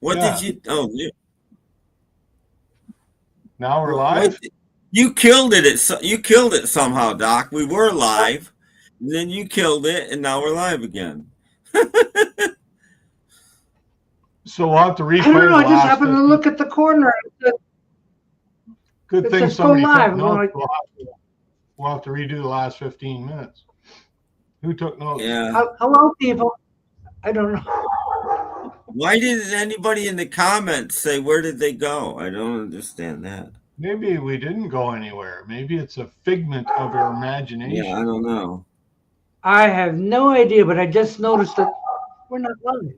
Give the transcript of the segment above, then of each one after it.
What did you? Oh, now we're live. You killed it. You killed it somehow, Doc. We were live, and then you killed it, and now we're live again. So we'll have to replay. I don't know. I just happened to look at the corner. Good thing somebody took notes. We'll have to redo the last 15 minutes. Who took notes? Yeah. Hello, people. I don't know. Why didn't anybody in the comments say where did they go? I don't understand that. Maybe we didn't go anywhere. Maybe it's a figment of your imagination. Yeah, I don't know. I have no idea, but I just noticed that we're not live.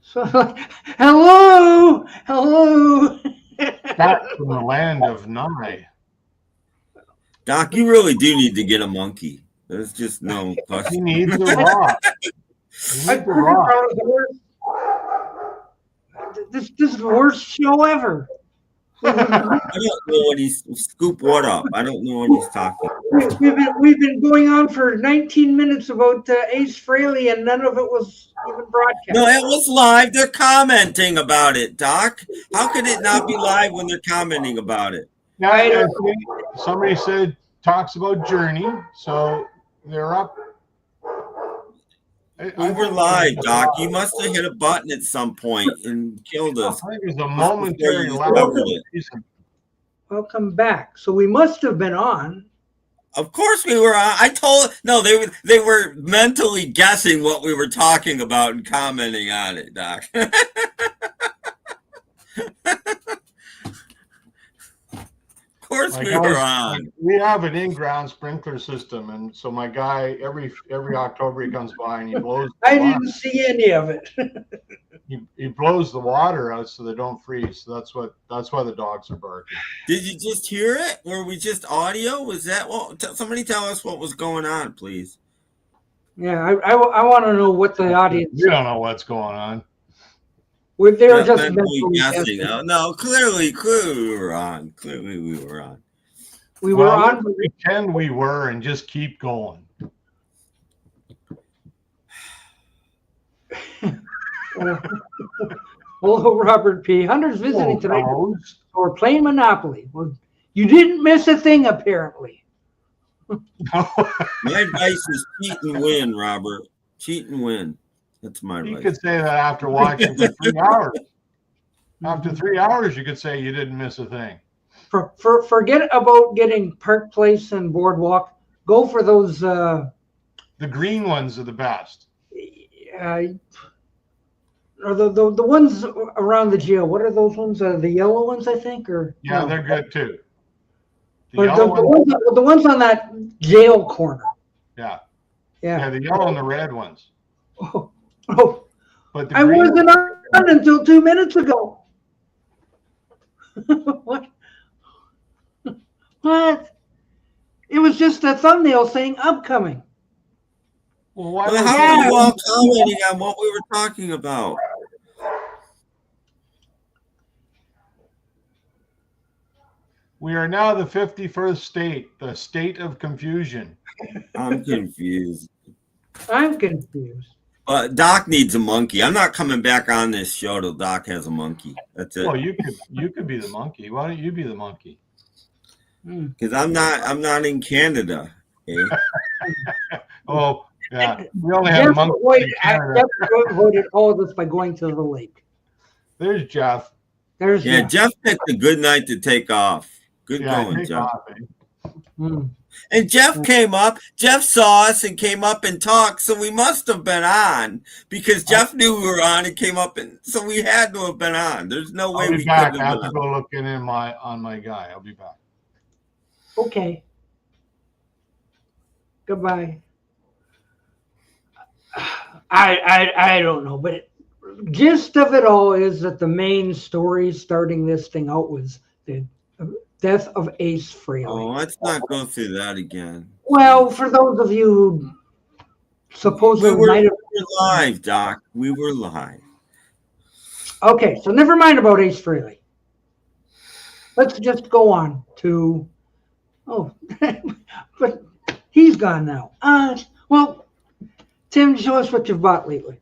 So, hello. Back from the land of Nye. Doc, you really do need to get a monkey. There's just no question. He needs a rock. This is the worst show ever. I don't know what he's scoop what up. I don't know what he's talking about. We've been going on for 19 minutes about Ace Frehley, and none of it was even broadcast. No, it was live. They're commenting about it, Doc. How could it not be live when they're commenting about it? Yeah, somebody said talks about Journey, so they're up. We were live, Doc. You must have hit a button at some point and killed us. I think it was a momentary Welcome back. So we must have been on. Of course we were on. They were mentally guessing what we were talking about and commenting on it, Doc. Of course we were on. We have an in-ground sprinkler system, and so my guy every October he comes by and he blows. I didn't see any of it. he blows the water out so they don't freeze. So that's why the dogs are barking. Did you just hear it? Were we just audio? Was that what? Somebody tell us what was going on, please. Yeah, I want to know what the audience. You don't know what's going on. They were just guessing. No, clearly we were on. Clearly we were on. We were on. Pretend we were and just keep going. Hello, Robert P. Hunter's visiting tonight. We're playing Monopoly. Well, you didn't miss a thing, apparently. My advice is cheat and win, Robert. Cheat and win. That's my advice. You could say that after watching for 3 hours. After 3 hours, you could say you didn't miss a thing. Forget about getting Park Place and Boardwalk. Go for those. The green ones are the best. Or the ones around the jail. What are those ones? The yellow ones, I think, or yeah, they're good too. The ones on that jail corner. Yeah, the yellow and the red ones. Oh, but I wasn't on until 2 minutes ago. What? What? It was just a thumbnail saying upcoming. Well, how are you all commenting on what we were talking about? We are now the 51st state, the state of confusion. I'm confused. I'm confused. Doc needs a monkey. I'm not coming back on this show till Doc has a monkey. That's it. Well, you could be the monkey. Why don't you be the monkey? Because I'm not in Canada. Okay? Oh, yeah. We only have a monkey. Jeff avoided all of this by going to the lake. There's Jeff. Jeff picked a good night to take off. Good going, Jeff. And Jeff came up. Jeff saw us and came up and talked. So we must have been on because Jeff knew we were on and came up, and so we had to have been on. There's no way we could have been on. I have to go look in on my guy. I'll be back. Okay. Goodbye. I don't know, but gist of it all is that the main story starting this thing out was the death of Ace Frehley. Oh, let's not go through that again. Well, for those of you who supposedly we were live, Doc. We were live. Okay, so never mind about Ace Frehley. Let's just go on to. Oh, but he's gone now. Well, Tim, show us what you've bought lately.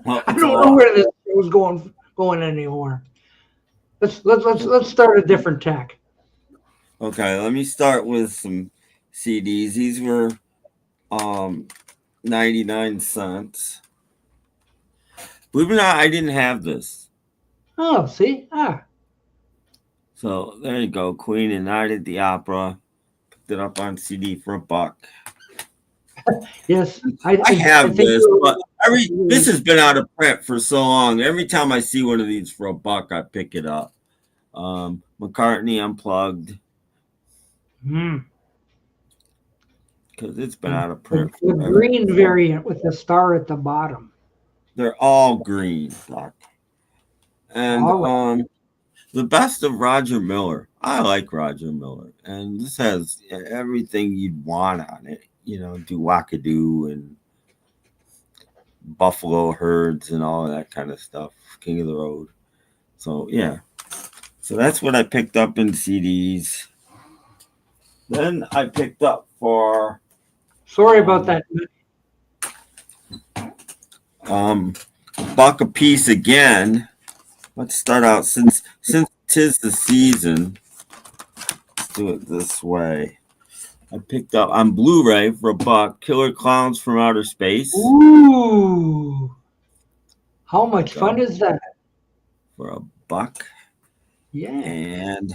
Well, I don't know where this was going anymore. Let's start a different tack. Okay, let me start with some CDs. These were 99 cents. Believe it or not, I didn't have this. Oh, see? So there you go. Queen and Night at the Opera. Picked it up on CD for $1. Yes, I have this, but this has been out of print for so long. Every time I see one of these for $1, I pick it up. McCartney Unplugged. Because it's been out of print. The green variant with the star at the bottom. They're all green, Doc. And the best of Roger Miller. I like Roger Miller. And this has everything you'd want on it. You know, Do Wackadoo and Buffalo Herds and all of that kind of stuff. King of the Road. So, yeah. So that's what I picked up in CDs. Then I picked up for... Sorry about that. $1 a piece again. Let's start out since 'tis the season. Let's do it this way. I picked up on Blu-ray for $1 Killer Clowns from Outer Space. Ooh. How much fun is that? For $1. Yeah. And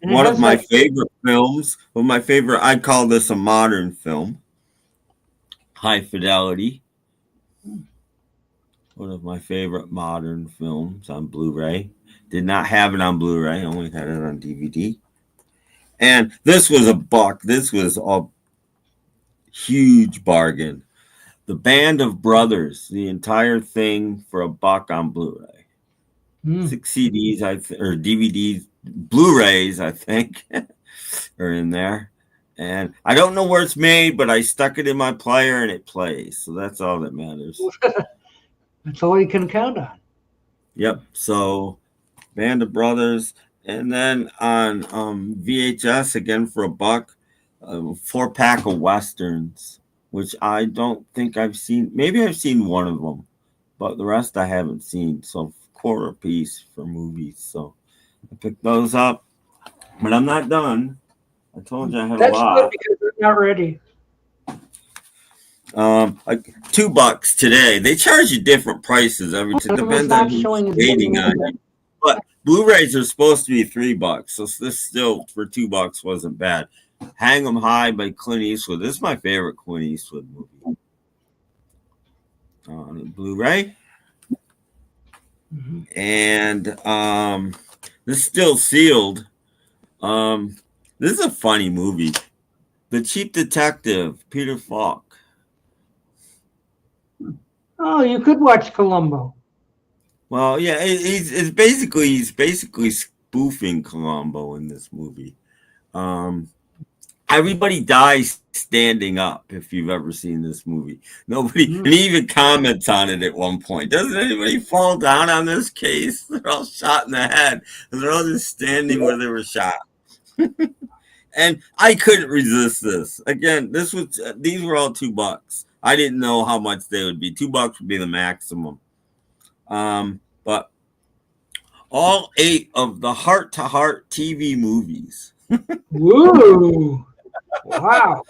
one of my favorite films, I call this a modern film. High Fidelity. One of my favorite modern films on Blu-ray. Did not have it on Blu-ray, only had it on DVD. And this was $1. This was a huge bargain. The Band of Brothers, the entire thing for $1 on Blu-ray. 6 CDs or DVDs, Blu-rays, I think, are in there. And I don't know where it's made, but I stuck it in my player and it plays. So that's all that matters. That's all you can count on. Yep. So Band of Brothers. And then on VHS, again for $1, a 4-pack of Westerns, which I don't think I've seen. Maybe I've seen one of them, but the rest I haven't seen. So quarter piece for movies. So I picked those up. But I'm not done. I told you I had a lot. That's good because they're not ready. Like $2 today. They charge you different prices every time. Depends on who's waiting on you. But Blu-rays are supposed to be $3, so this still for $2 wasn't bad. Hang 'em High by Clint Eastwood. This is my favorite Clint Eastwood movie. On Blu-ray. And this is still sealed. This is a funny movie. The Cheap Detective, Peter Falk. Oh, you could watch Columbo. Well, yeah, he's basically spoofing Columbo in this movie. Everybody dies standing up if you've ever seen this movie. Nobody, and he even comments on it at one point. Doesn't anybody fall down on this case? They're all shot in the head, and they're all just standing where they were shot. And I couldn't resist this. Again, these were all $2. I didn't know how much they would be. $2 would be the maximum. But all 8 of the Heart to Heart TV movies. Woo! Wow.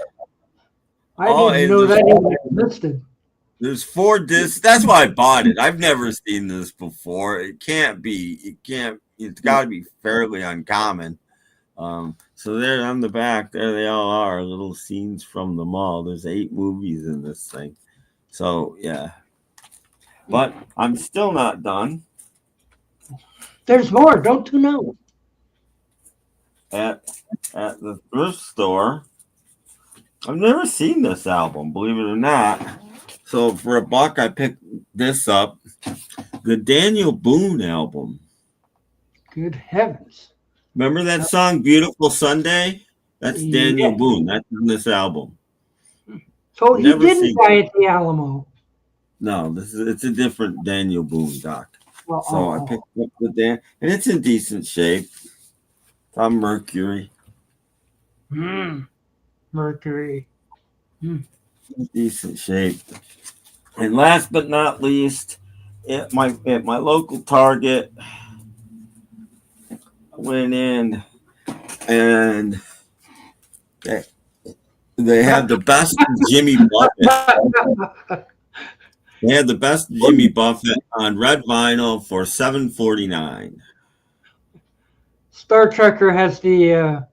I didn't know that even existed. There's 4 discs. That's why I bought it. I've never seen this before. It's got to be fairly uncommon. So there on the back, there they all are, little scenes from the mall. There's 8 movies in this thing. So, yeah. But I'm still not done. There's more, don't you know? At the thrift store. I've never seen this album, believe it or not. So for $1, I picked this up. The Daniel Boone album. Good heavens. Remember that song, Beautiful Sunday? That's Daniel Boone. That's in this album. So he didn't die at the Alamo. No, it's a different Daniel Boone, Doc. Well, I picked up the Dan, and it's in decent shape. It's on Mercury. Mercury. Decent shape. And last but not least, at my local Target. I went in and they had the best Jimmy Buffett. They had the best Jimmy Buffett on red vinyl for $7.49. Star Trekker has the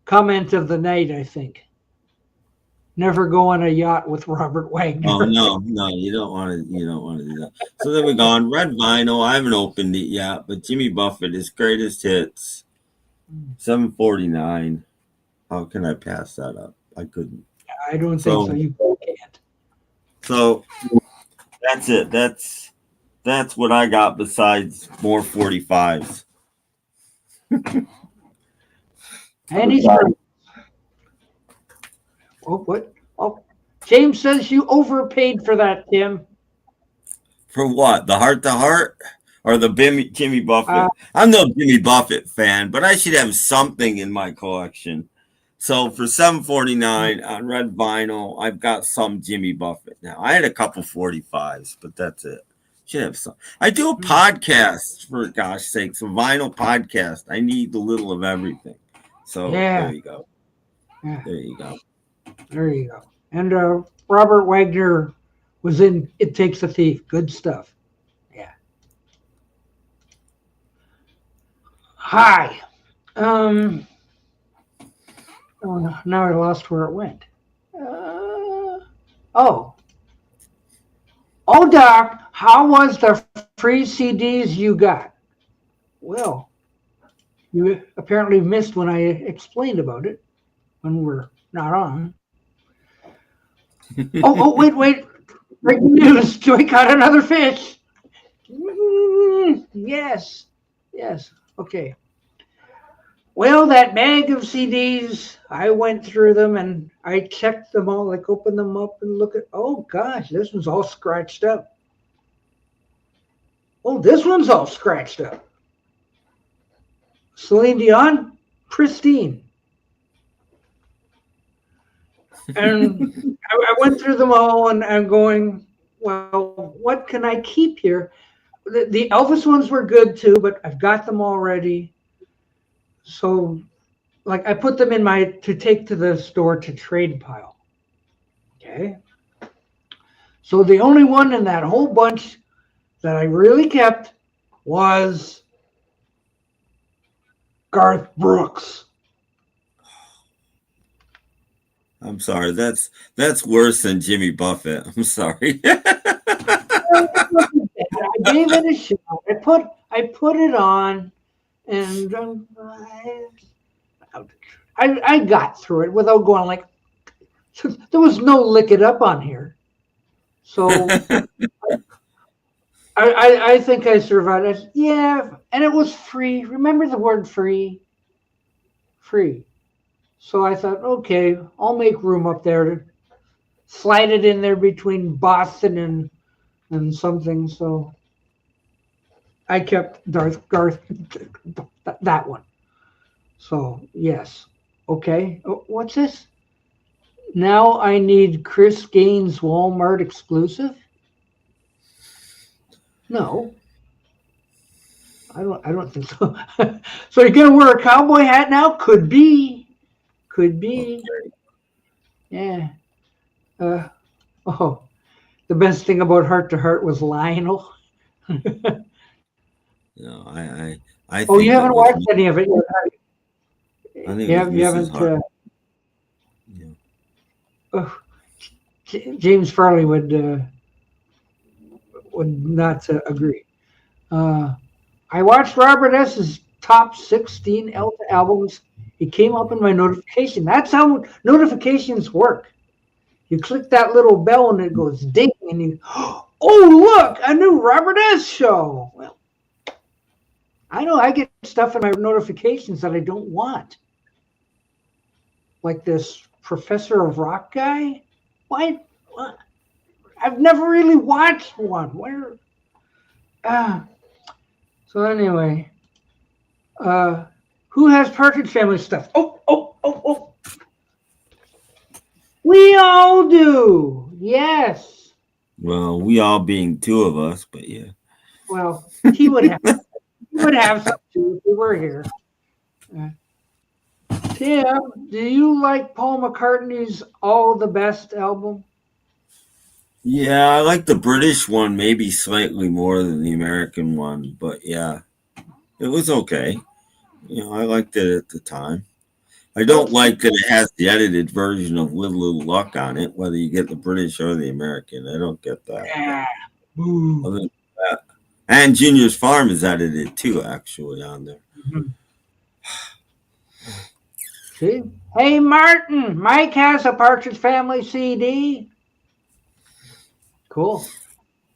comment of the night, I think. Never go on a yacht with Robert Wagner. Oh no, you don't want to do that. So then we go on red vinyl. I haven't opened it yet, but Jimmy Buffett, his greatest hits, $7.49. How can I pass that up? I couldn't. I don't think so. You can't. So that's it. That's what I got besides more 45s. And he's what? Oh, James says you overpaid for that, Tim. For what? The heart to heart or the Jimmy Buffett? I'm no Jimmy Buffett fan, but I should have something in my collection. So for $7.49 on red vinyl, I've got some Jimmy Buffett now. I had a couple 45s, but that's it. Should have some. I do a podcast, for gosh sakes, a vinyl podcast. I need a little of everything. So there you go. Yeah. There you go. There you go. And Robert Wagner was in It Takes a Thief. Good stuff. Yeah. Hi. Oh, now I lost where it went. Oh, Doc, how was the free CDs you got? Well, you apparently missed when I explained about it when we're not on. Wait. Breaking news. Joy caught another fish. Yes. Okay. Well, that bag of CDs, I went through them and I checked them all, like opened them up and look at, oh gosh, this one's all scratched up. Oh, this one's all scratched up. Celine Dion, pristine. And I went through them all and I'm going, well, what can I keep here? The Elvis ones were good too, but I've got them already. So, like, I put them in to take to the store to trade pile. Okay. So the only one in that whole bunch that I really kept was Garth Brooks. I'm sorry. That's worse than Jimmy Buffett. I'm sorry. I gave it a shot. I put it on. And I got through it without going like, there was no lick it up on here. So I think I survived. Yeah, and it was free. Remember the word free? Free. So I thought, okay, I'll make room up there to slide it in there between Boston and something. So I kept Garth, that one. So, yes. Okay. What's this? Now I need Chris Gaines Walmart exclusive? No. I don't think so. So you're going to wear a cowboy hat now? Could be. Yeah. The best thing about Heart to Heart was Lionel. No, I you haven't watched any of it yet. I think you haven't. James Frehley would not agree. I watched Robert S.'s top 16 Elta albums. It came up in my notification. That's how notifications work. You click that little bell and it goes ding, and you, oh look, a new Robert S. show. Well, I know I get stuff in my notifications that I don't want. Like this Professor of Rock guy. Why? I've never really watched one. Where? So anyway, who has Partridge Family stuff? Oh. We all do. Yes. Well, we all being two of us, but yeah. Well, he would have. He would have some too if he were here. Tim, do you like Paul McCartney's "All the Best" album? Yeah, I like the British one maybe slightly more than the American one, but yeah, it was okay. I liked it at the time. I don't like that it has the edited version of With Little Luck on it, whether you get the British or the American. I don't get that. Other than that. And Junior's Farm is edited too, actually, on there. Mm-hmm. See? Hey, Martin, Mike has a Partridge Family CD. Cool.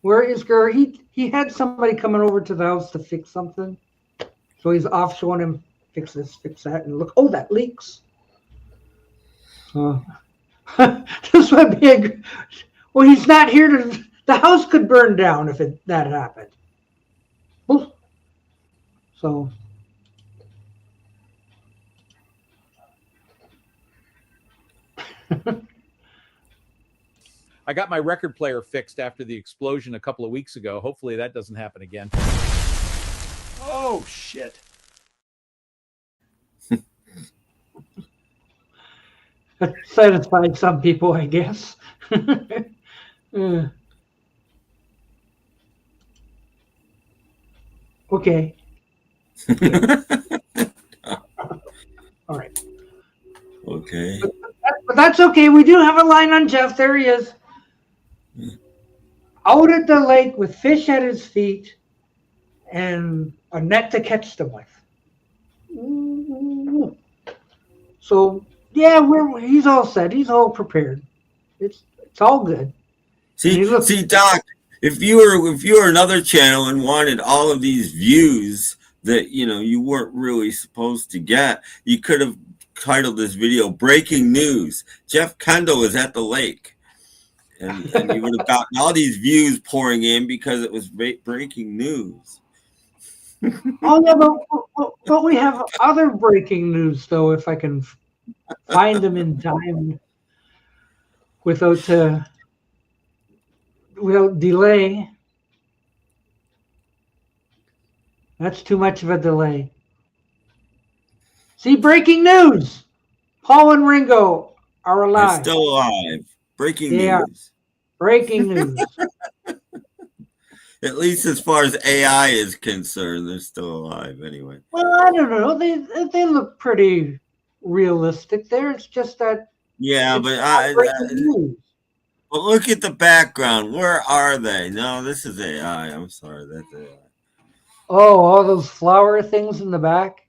Where is Gur? He had somebody coming over to the house to fix something. So he's off showing him fix this, fix that, and look, oh, that leaks. This would be well, he's not here to, the house could burn down if that happened. Oof. So. I got my record player fixed after the explosion a couple of weeks ago. Hopefully that doesn't happen again. Oh, shit. That satisfied some people, I guess. Okay. All right. Okay. But that's okay. We do have a line on Jeff. There he is. Out at the lake with fish at his feet and a net to catch them with. So yeah, he's all set. He's all prepared. It's all good. See, Doc, if you were another channel and wanted all of these views that you weren't really supposed to get, you could have titled this video "Breaking News: Jeff Kendall is at the lake," and you would have gotten all these views pouring in because it was breaking news. Oh yeah, but we have other breaking news though. If I can find them in time without delay. That's too much of a delay. See, breaking news. Paul and Ringo are alive. They're still alive. Breaking news. Breaking news. At least as far as AI is concerned, they're still alive anyway. Well, I don't know. They look pretty realistic there. It's just that. Yeah, but look at the background. Where are they? No, this is AI. I'm sorry, that's AI. Oh, all those flower things in the back.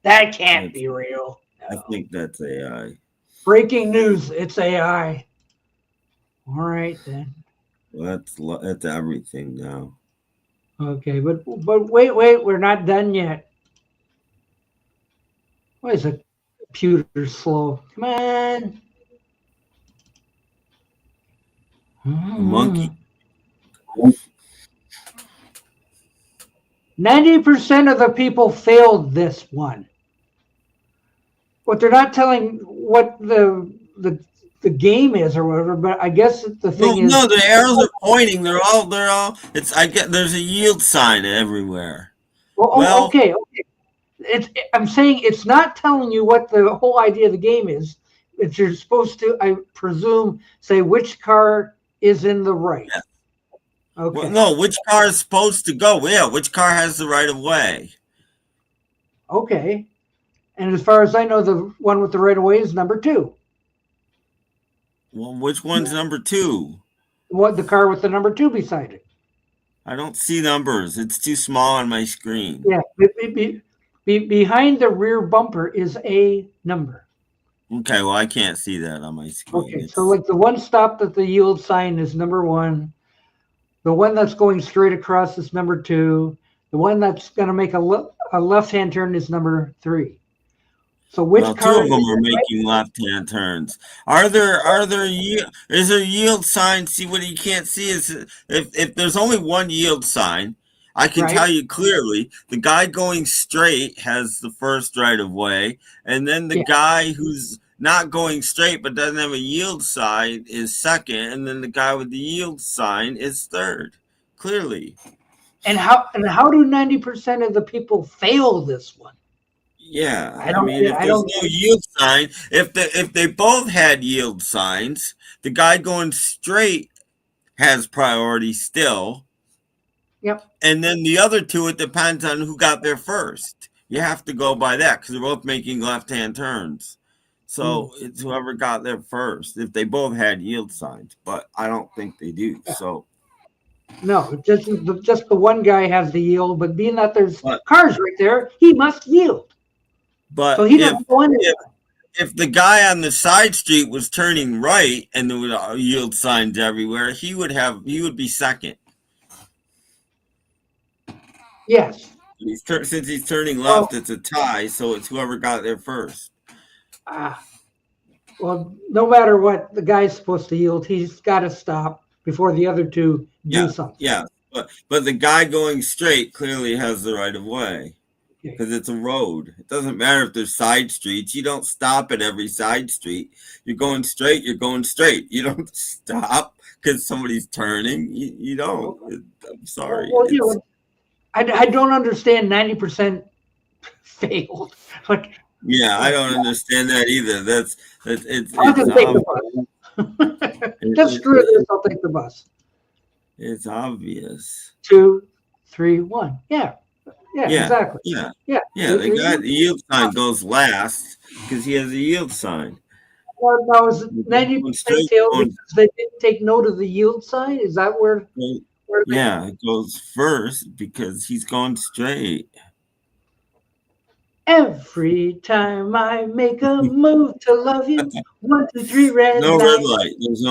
That can't be real. No. I think that's AI. Breaking news. It's AI. All right then. Well, that's everything now. Okay, but wait, we're not done yet. Why is the computer slow? Come on. Monkey. 90% of the people failed this one. But they're not telling what the game is or whatever. But I guess the thing is, no, the arrows are pointing. They're all. There's a yield sign everywhere. Well, okay. I'm saying it's not telling you what the whole idea of the game is. It's you're supposed to, I presume, say which car is in the right. Yeah. Okay. Well, no, which car is supposed to go? Yeah, which car has the right of way? Okay. And as far as I know, the one with the right of way is number 2. Well, which one's number 2? What, the car with the number 2 beside it? I don't see numbers. It's too small on my screen. Yeah. Behind the rear bumper is a number. Okay, well, I can't see that on my screen. Okay, so like the one stopped at the yield sign is number 1. The one that's going straight across is number 2. The one that's going to make a left-hand turn is number 3. So which car? 2 of them are making left-hand turns. Is there yield sign? See, what you can't see is if there's only one yield sign, I can tell you clearly the guy going straight has the first right of way, and then the guy who's not going straight but doesn't have a yield sign is second, and then the guy with the yield sign is third. Clearly. And how do 90% of the people fail this one? Yeah, I mean, if there's no yield sign, if they both had yield signs, the guy going straight has priority still. Yep. And then the other two, it depends on who got there first. You have to go by that because they're both making left-hand turns. So it's whoever got there first. If they both had yield signs, but I don't think they do. So no, just the one guy has the yield, but being that there's cars right there, he must yield. But so he doesn't go anywhere. If the guy on the side street was turning right and there were yield signs everywhere, he would be second. Yes. Since he's turning left, it's a tie, so it's whoever got there first. Well, no matter what, the guy's supposed to yield. He's got to stop before the other two do something. Yeah, but the guy going straight clearly has the right of way because it's a road. It doesn't matter if there's side streets. You don't stop at every side street. You're going straight. You're going straight. You don't stop because somebody's turning. You don't. I'm sorry. Well, I don't understand 90% failed. Like, yeah, I don't understand that either. I'll just take the bus. Just screw this. I'll take the bus. It's obvious. 2, 3, 1. Yeah, exactly. Yeah. The yield sign goes last because he has a yield sign. Well, now is 90% failed because they didn't take note of the yield sign? Is that where? It goes first because he's gone straight. Every time I make a move to love you, 1, 2, 3, red no light. Red light. There's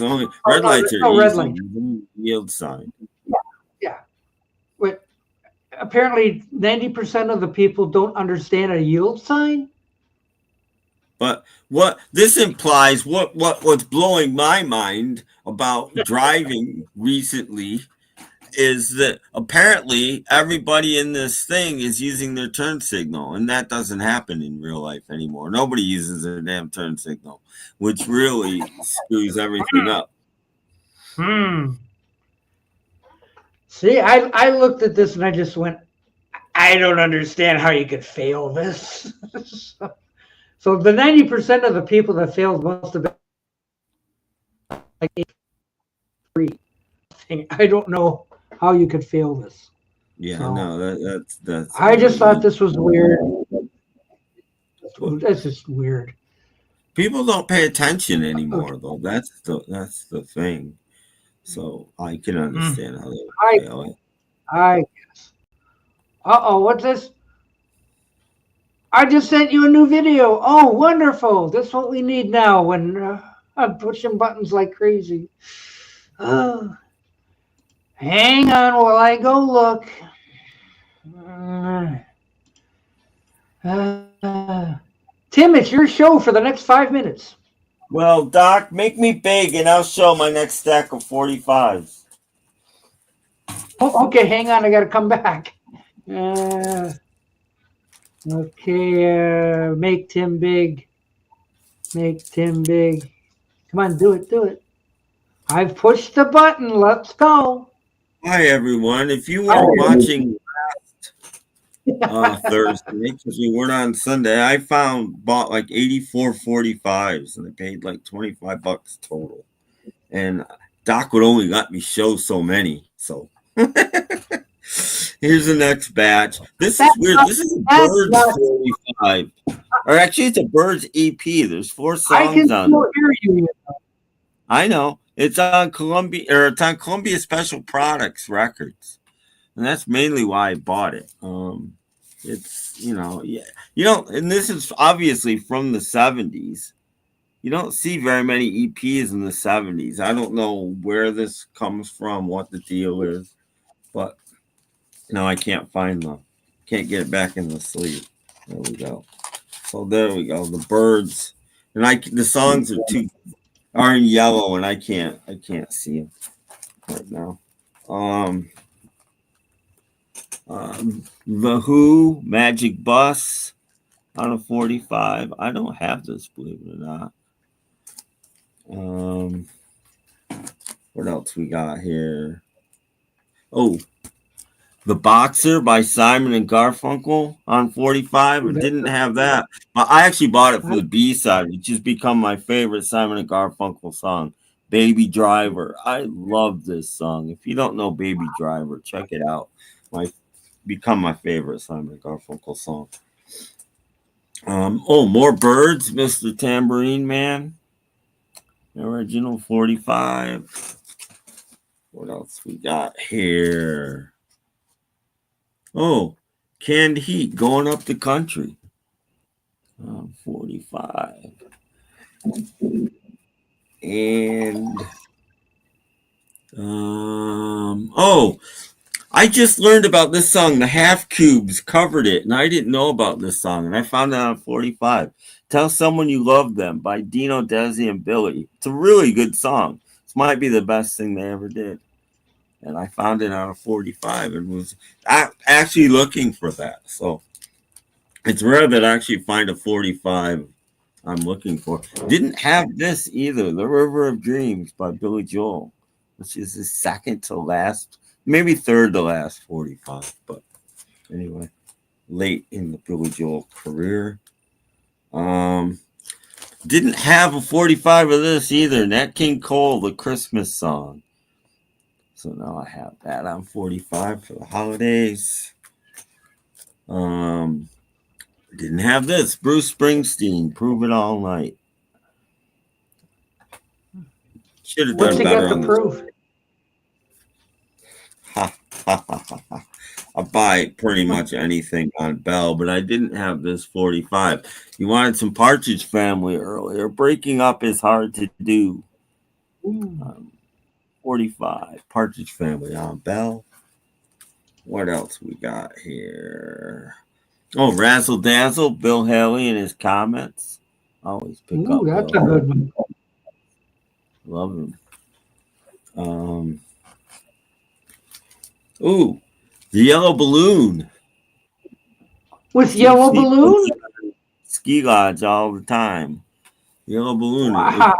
only red lights are red light. Yield sign. Yeah. But apparently 90% of the people don't understand a yield sign. But what this implies, what's blowing my mind about driving recently is that apparently everybody in this thing is using their turn signal, and that doesn't happen in real life anymore. Nobody uses their damn turn signal, which really screws everything up. See, I looked at this and I just went, I don't understand how you could fail this. So the 90% of the people that failed must have been like 3. I don't know how you could fail this. Yeah, so, no, that's. I just thought this was weird. That's just weird. People don't pay attention anymore, though. That's the thing. So I can understand how they fail it. I guess. What's this? I just sent you a new video. Oh, wonderful. That's what we need now when I'm pushing buttons like crazy. Oh. Hang on while I go look. Tim, it's your show for the next 5 minutes. Well, Doc, make me big and I'll show my next stack of 45s. Oh, okay, hang on. I got to come back. Okay, make Tim big. Make Tim big. Come on, do it. I've pushed the button. Let's go. Hi, everyone. If you weren't watching Thursday, because we weren't on Sunday, I bought like 84 45s, and I paid like $25 total. And Doc would only let me show so many. So here's the next batch. This is weird. This is a Birds 45. Or actually, it's a Birds EP. There's 4 songs on it. I can still hear you. I know. It's on Columbia Special Products Records. And that's mainly why I bought it. It's, and this is obviously from the 70s. You don't see very many EPs in the 70s. I don't know where this comes from, what the deal is, but no, I can't find them. Can't get it back in the sleeve. There we go. So there we go. The Birds, and the songs are in yellow, and I can't see them right now. The Who, Magic Bus on a 45. I don't have this, believe it or not. What else we got here? Oh, The Boxer by Simon and Garfunkel on 45. It didn't have that. But I actually bought it for the B-side. It's just become my favorite Simon and Garfunkel song, Baby Driver. I love this song. If you don't know Baby Driver, check it out. Become my favorite Simon and Garfunkel song. More Birds, Mr. Tambourine Man. Original 45. What else we got here? Oh, Canned Heat, Going Up the Country. 45. And I just learned about this song. The Half Cubes covered it, and I didn't know about this song, and I found it on 45. Tell Someone You Love Them by Dino, Desi, and Billy. It's a really good song. This might be the best thing they ever did. And I found it on a 45 and was actually looking for that. So it's rare that I actually find a 45 I'm looking for. Didn't have this either. The River of Dreams by Billy Joel, which is the second to last, maybe third to last 45. But anyway, late in the Billy Joel career. Didn't have a 45 of this either. Nat King Cole, The Christmas Song. So now I have that on 45 for the holidays. Didn't have this. Bruce Springsteen, Prove It All Night. Should have done better on this. I buy pretty much anything on Bell, but I didn't have this 45. You wanted some Partridge Family earlier. Breaking Up is Hard to Do. 45. Partridge Family on Bell. What else we got here? Oh, Razzle Dazzle, Bill Haley and his comments. Always pick up. That's a good one. Love him. The Yellow Balloon. With Yellow Balloon? Ski Lodge all the time. Yellow Balloon. Wow.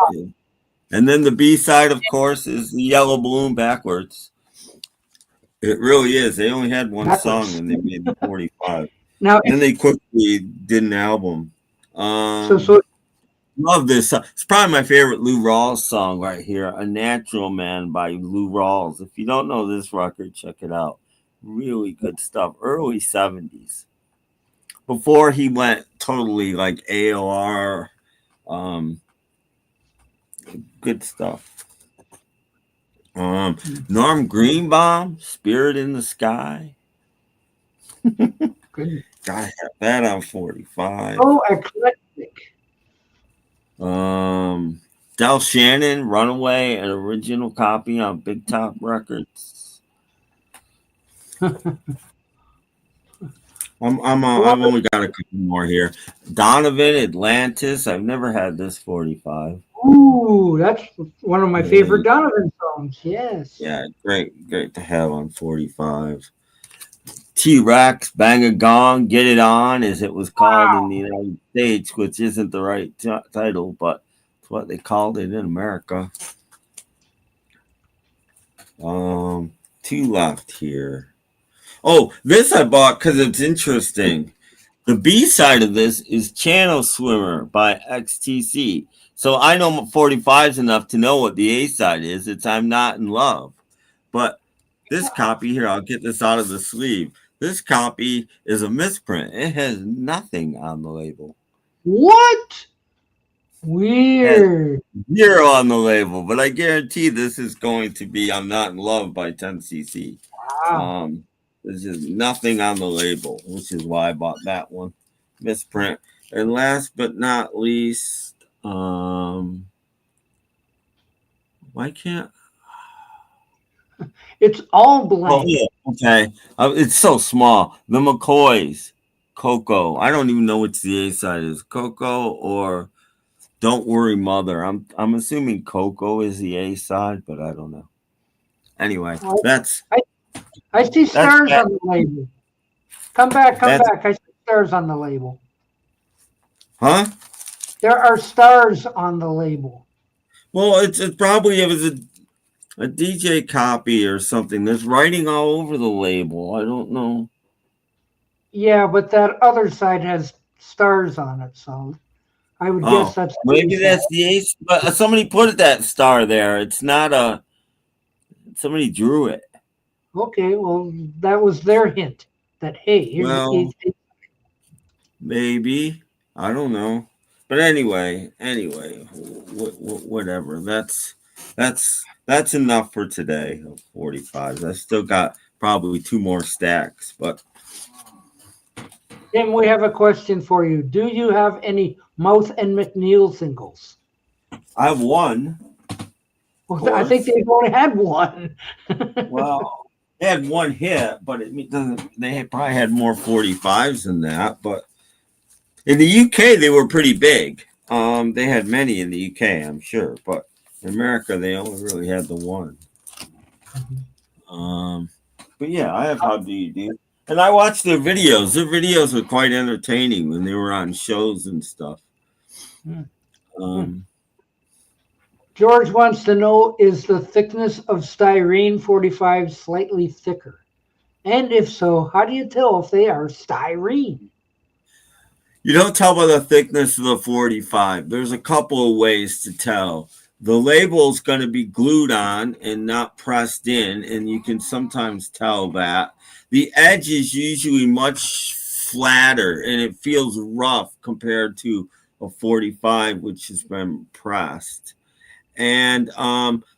And then the B-side, of course, is the Yellow Balloon backwards. It really is. They only had one song and they made the 45. Now, and then they quickly did an album. So love this song. It's probably my favorite Lou Rawls song right here, A Natural Man by Lou Rawls. If you don't know this record, check it out. Really good stuff. Early 70s. Before he went totally like AOR. Good stuff. Norm Greenbaum, Spirit in the Sky. Good. Gotta have that on 45. Oh, eclectic. Del Shannon, Runaway, an original copy on Big Top Records. I've only got a couple more here. Donovan, Atlantis. I've never had this 45. Ooh, that's one of my favorite Donovan songs. Yes. Yeah, great to have on 45. T-Rex, Bang a Gong, Get It On, as it was called in the United States, which isn't the right title, but it's what they called it in America. Two left here. Oh, this I bought because it's interesting. The B-side of this is Channel Swimmer by XTC. So I know 45's enough to know what the A-side is. It's I'm Not in Love. But this copy here, I'll get this out of the sleeve. This copy is a misprint. It has nothing on the label. What? Weird. Zero on the label, but I guarantee this is going to be I'm Not in Love by 10cc. Wow. There's just nothing on the label, which is why I bought that one. Misprint. And last but not least, why can't... It's all blank. Oh, yeah. Okay. It's so small. The McCoys, Coco. I don't even know which the A side is. Coco or Don't Worry Mother. I'm assuming Coco is the A side, but I don't know. Anyway, I see stars on the label. Come back. I see stars on the label. Huh? There are stars on the label. Well, it's probably it was a DJ copy or something. There's writing all over the label. I don't know. Yeah, but that other side has stars on it, so I would guess that's maybe that's the Ace. But somebody put that star there. It's not a. Somebody drew it. Okay, well, that was their hint. That hey, here's the Ace. Maybe, I don't know. But anyway, whatever. That's enough for today. 45s. I still got probably 2 more stacks, but. Tim, we have a question for you. Do you have any Mouth and McNeil singles? I have one. Well, I think they've only had one. Well, they had one hit, but it doesn't. They probably had more 45s than that. But in the UK, they were pretty big. They had many in the UK, I'm sure, but in America, they only really had the one. But yeah, I have How Do You Do. And I watched their videos. Their videos were quite entertaining when they were on shows and stuff. George wants to know, is the thickness of styrene 45 slightly thicker? And if so, how do you tell if they are styrene? You don't tell by the thickness of the 45. There's a couple of ways to tell. The label is going to be glued on and not pressed in, and you can sometimes tell that. The edge is usually much flatter, and it feels rough compared to a 45, which has been pressed. And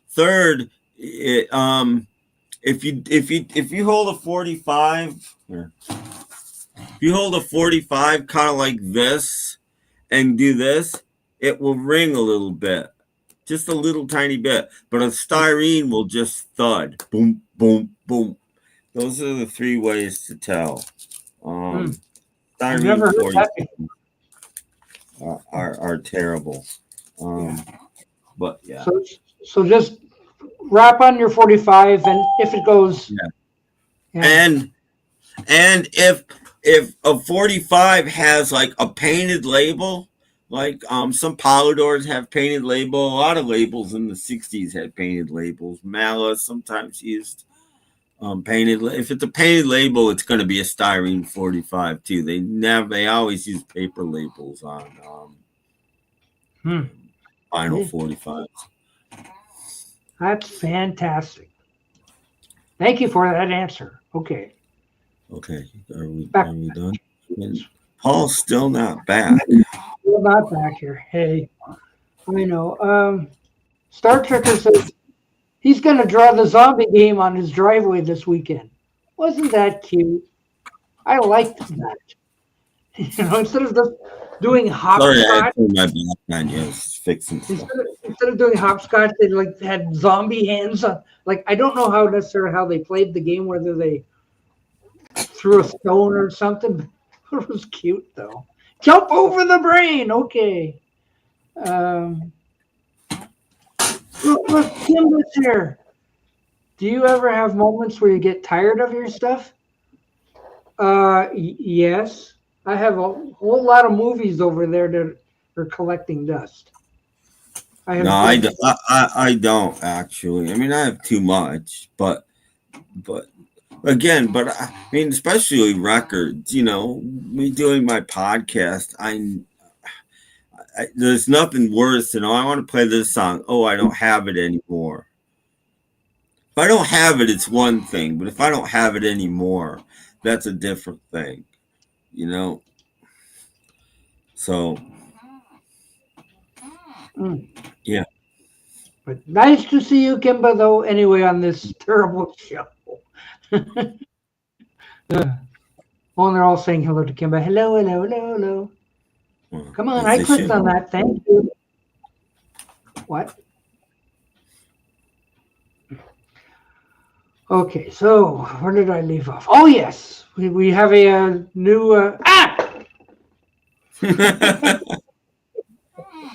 third, if you hold a 45, if you hold a 45 kind of like this and do this, it will ring a little bit, just a little tiny bit. But a styrene will just thud, boom, boom, boom. Those are the 3 ways to tell. Styrene 45 are terrible. But yeah. So just wrap on your 45, and if it goes, and if a 45 has like a painted label, like some Polydors have painted label, a lot of labels in the 60s had painted labels. Malice sometimes used painted. If it's a painted label, it's going to be a styrene 45 too. They always use paper labels on vinyl 45s. That's fantastic. Thank you for that answer. Okay. Are we done? Paul's still not back. Still not back here. Hey, I know. Star Trekker says he's going to draw the zombie game on his driveway this weekend. Wasn't that cute? I liked that. Instead of just doing hopscotch. Instead of doing hopscotch, they had zombie hands on. I don't know how they played the game, whether they threw a stone or something. It was cute though. Jump over the brain. Okay. Look, Kimba's here. Do you ever have moments where you get tired of your stuff? Yes. I have a whole lot of movies over there that are collecting dust. I don't actually. I mean, I have too much, but especially records. Me doing my podcast, there's nothing worse than, I want to play this song. Oh, I don't have it anymore. If I don't have it, it's one thing, but if I don't have it anymore, that's a different thing. So yeah. But nice to see you, Kimba, though, anyway, on this terrible show. And they're all saying hello to Kimba. Hello, hello, hello, hello. Well, come on, I clicked on that. Thank you. What? Okay, so where did I leave off? Oh, yes. We have a new...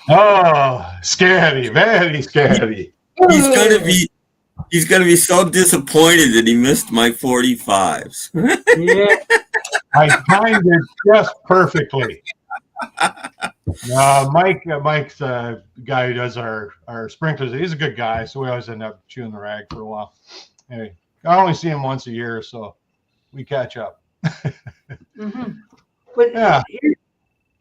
Oh, scary, very scary. He's gonna be so disappointed that he missed my 45s. Yeah. I timed it just perfectly. Mike's a guy who does our sprinklers. He's a good guy, so we always end up chewing the rag for a while. Anyway, I only see him once a year, so we catch up. Mm-hmm. But yeah,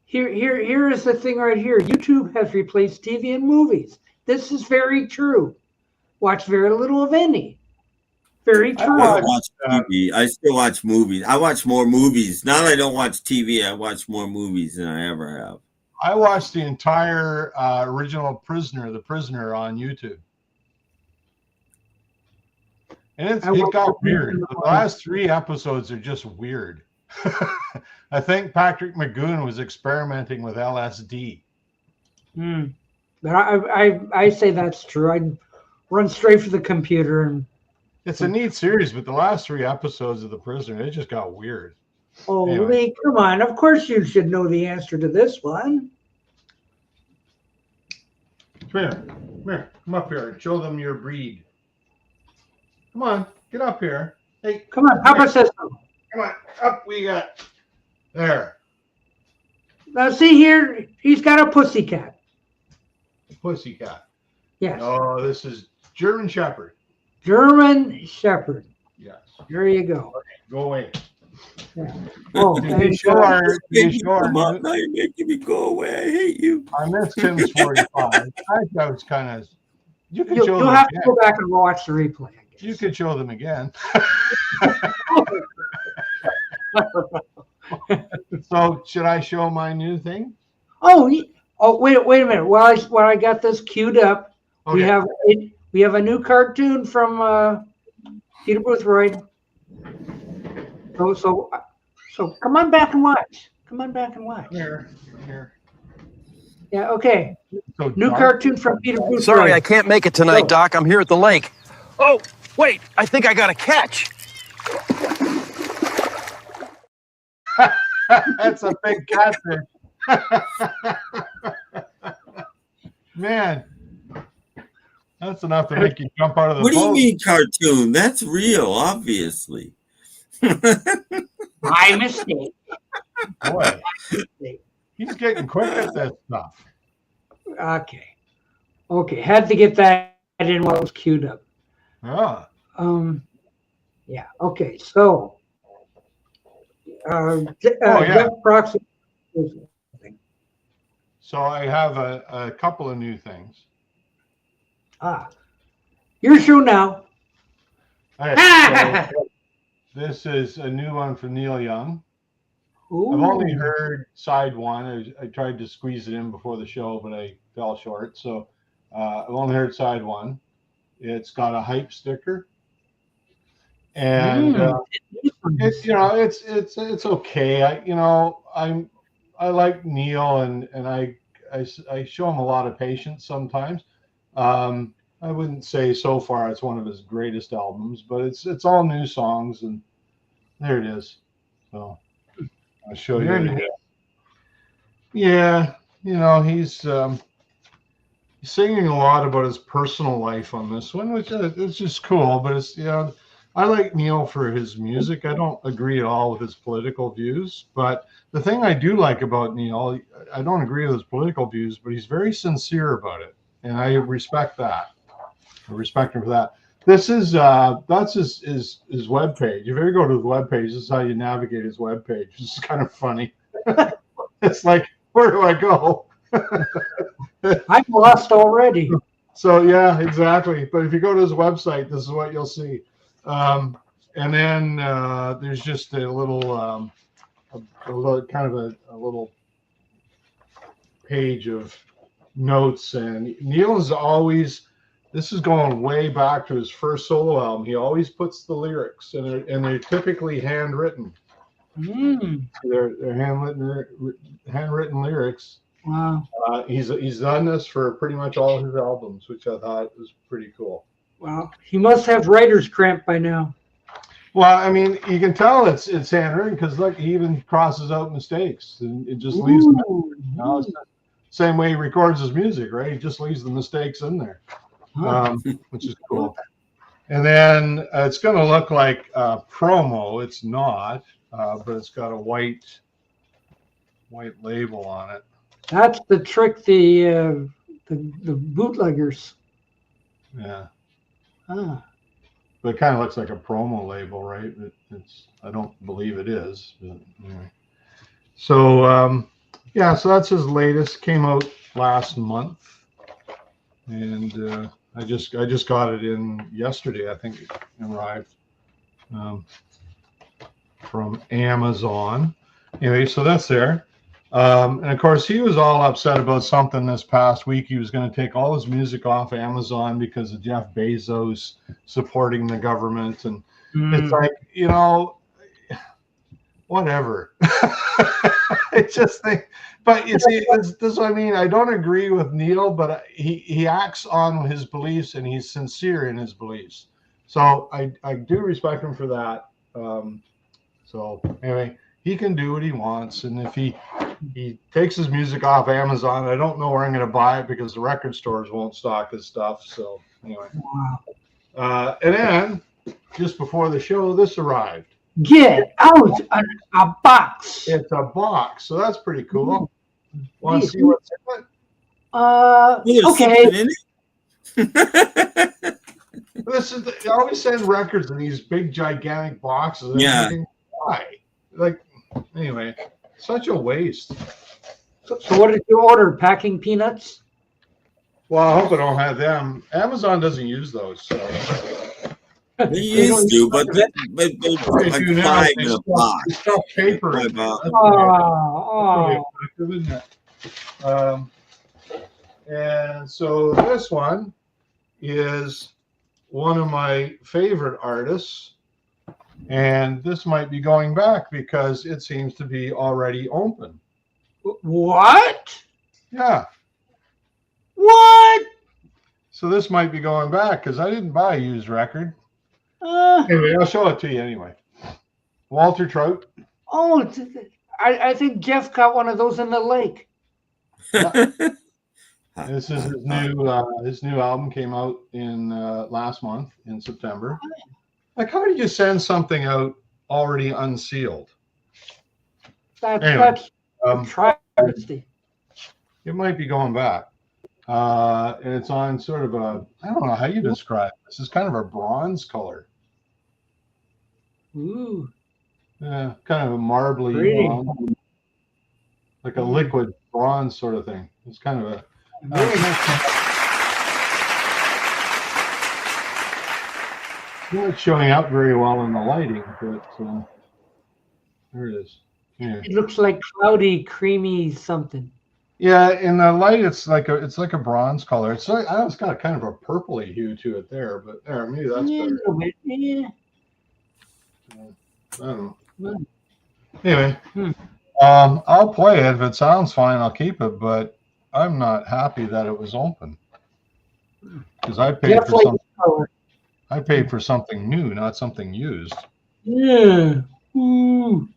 here is the thing right here. YouTube has replaced TV and movies. This is very true. Watch very little of any. Very true. I watch TV. I still watch movies. I watch more movies. Now that I don't watch TV, I watch more movies than I ever have. I watched the entire original The Prisoner on YouTube. And it got weird. The last 3 episodes are just weird. I think Patrick McGoon was experimenting with LSD. But I say that's true. I'd run straight for the computer. And it's a neat series, but the last 3 episodes of The Prisoner, it just got weird. Oh, anyway. Lee, come on. Of course you should know the answer to this one. Come here. Come up here and show them your breed. Come on. Get up here. Hey, come on. Papa says so. Come on. Up we got. There. Now see here, he's got a pussycat. Pussycat. Yes. Oh, this is German Shepherd. German Shepherd. Yes. There you go. Okay, go away. Yeah. Oh, now you're making me go away. I hate you. I missed Tim's 45. I was kind of. You'll have to go back and watch the replay. I guess. You could show them again. So, should I show my new thing? Oh, wait a minute. While I got this queued up, okay. we have a new cartoon from Peter Boothroyd. So come on back and watch. Here. Yeah. Okay. So new cartoon from Peter Boothroyd. Sorry, I can't make it tonight, Doc. I'm here at the lake. Oh, wait! I think I got a catch. That's a big catfish. Man, that's enough to make you jump out of the boat. What do you mean cartoon? That's real, obviously. My mistake. Boy, he's getting quick at this stuff. Okay. Had to get that in while it was queued up. Oh. Yeah. Okay. So. Jeff Proxy. So I have a couple of new things. Your show now. Right, so this is a new one from Neil Young. Ooh. I've only heard side one. I tried to squeeze it in before the show, but I fell short. So I've only heard side one. It's got a hype sticker. And it's okay. I like Neil and I show him a lot of patience sometimes. I wouldn't say so far it's one of his greatest albums, but it's all new songs, and there it is. So I'll show you. Yeah, he's singing a lot about his personal life on this one, which is just cool. But it's I like Neil for his music. I don't agree at all with his political views, but the thing I do like about Neil, I don't agree with his political views, but he's very sincere about it, and I respect that. I respect him for that. This is that's his webpage. If you ever go to the webpage, this is how you navigate his webpage. It's kind of funny. It's like, where do I go? I'm lost already. So yeah, exactly. But if you go to his website, this is what you'll see. And then there's just a little page of notes. And Neil is always, this is going way back to his first solo album. He always puts the lyrics, and they're typically handwritten. They're handwritten lyrics. Wow. He's done this for pretty much all his albums, which I thought was pretty cool. Wow, he must have writer's cramp by now. Well, I mean, you can tell it's handwritten because look, he even crosses out mistakes and it just leaves them. It's the same way he records his music, right? He just leaves the mistakes in there, which is cool. And then it's going to look like a promo. It's not, but it's got a white label on it. That's the trick. The bootleggers. Yeah. Ah. But it kind of looks like a promo label, right? It's I don't believe it is. But anyway. So yeah, so that's his latest. Came out last month, and I just got it in yesterday. I think it arrived from Amazon. Anyway, so that's there. And of course, he was all upset about something this past week. He was going to take all his music off Amazon because of Jeff Bezos supporting the government. And it's like, whatever. I just think, but you see, this is what I mean. I don't agree with Neil, but he acts on his beliefs and he's sincere in his beliefs. So I do respect him for that. So anyway, he can do what he wants, and if he takes his music off Amazon, I don't know where I'm going to buy it because the record stores won't stock his stuff. So anyway, and then just before the show, this arrived. Get out a box. It's a box, so that's pretty cool. Want to see what's in it? Okay. This is they always send records in these big gigantic boxes. Yeah. Why? Like, anyway, such a waste. So what did you order? Packing peanuts? Well, I hope I don't have them. Amazon doesn't use those. So. They used to, but like five in a box. Stuff paper. And so this one is one of my favorite artists, and this might be going back because it seems to be already open. What? Yeah. What? So this might be going back because I didn't buy a used record. Anyway, I'll show it to you anyway. Walter Trout. Oh, I think Jeff got one of those in the lake. Yeah. This is his new album came out in last month in September. Like, how did you send something out already unsealed? That's travesty. It might be going back. And it's on sort of a, I don't know how you describe it. This is kind of a bronze color. Ooh. Yeah, kind of a marbly bronze, like a liquid bronze sort of thing. It's kind of a not showing up very well in the lighting, but there it is. Yeah. It looks like cloudy, creamy something. Yeah, in the light, it's like a bronze color. It's like, I know it's got kind of a purpley hue to it there, but there, maybe that's better. Yeah. I don't know. Anyway, I'll play it. If it sounds fine, I'll keep it. But I'm not happy that it was open because I paid for something. I paid for something new, not something used. Yeah. Ooh.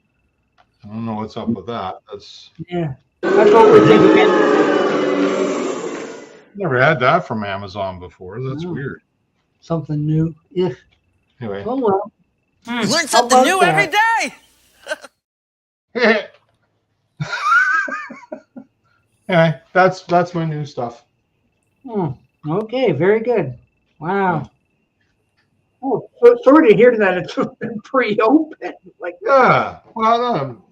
I don't know what's up with that. That's what we're thinking. Never had that from Amazon before. That's weird. Something new. Yeah. Anyway. Oh well. You learn something new every day. Anyway, that's my new stuff. Okay, very good. Wow. Oh, so sorry to hear that it's been pre-open. Like, yeah, well,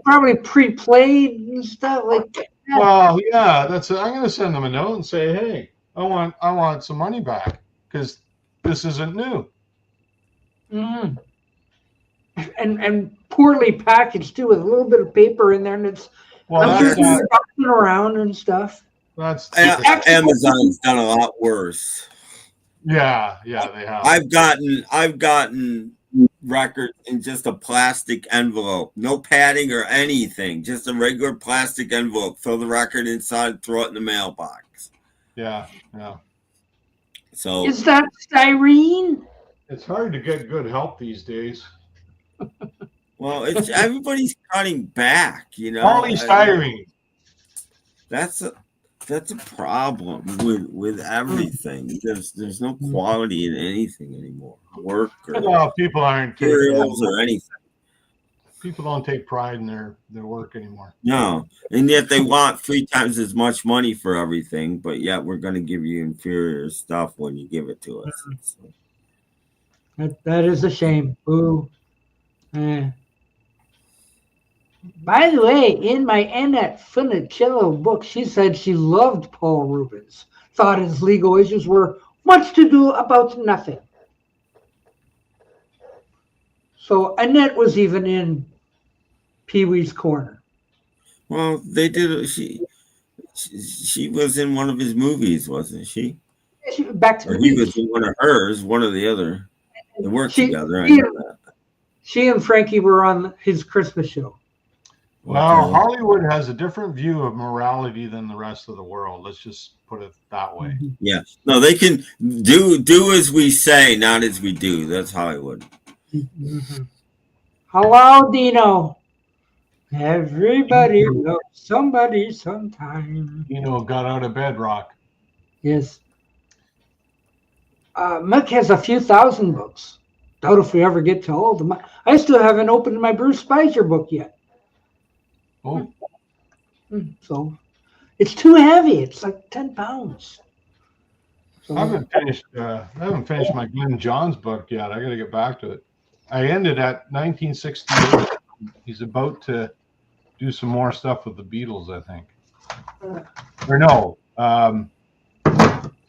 probably pre-played and stuff like that. Well, yeah, that's it. I'm going to send them a note and say, hey, I want some money back because this isn't new. Mm-hmm. And poorly packaged too, with a little bit of paper in there, and it's bouncing around and stuff. That's Amazon's done a lot worse. Yeah, they have. I've gotten records in just a plastic envelope, no padding or anything, just a regular plastic envelope. Fill the record inside, throw it in the mailbox. Yeah. So is that styrene? It's hard to get good help these days. Well, it's everybody's cutting back, Polystyrene. That's a problem with everything. There's no quality in anything anymore. Work or people aren't materials or anything. People don't take pride in their work anymore. No, and yet they want 3 times as much money for everything, but yet we're going to give you inferior stuff when you give it to us. That is a shame. Boo. Eh. By the way, in my Annette Funicello book, she said she loved Paul Rubens, thought his legal issues were much to do about nothing. So Annette was even in Pee-wee's corner. Well, they did. She was in one of his movies, wasn't she? Back to or he was in one of hers, one or the other. They worked together. I know that. She and Frankie were on his Christmas show. Well, Hollywood has a different view of morality than the rest of the world. Let's just put it that way. Yeah. No, they can do as we say, not as we do. That's Hollywood. Mm-hmm. Hello, Dino. Everybody loves somebody sometime. Dino got out of bedrock. Yes. Mick has a few thousand books. Doubt if we ever get to all of them. I still haven't opened my Bruce Spicer book yet. Oh. So it's too heavy. It's like 10 pounds. So, I haven't finished my Glenn Johns book yet. I got to get back to it. I ended at 1968. He's about to do some more stuff with the Beatles, I think. Or no,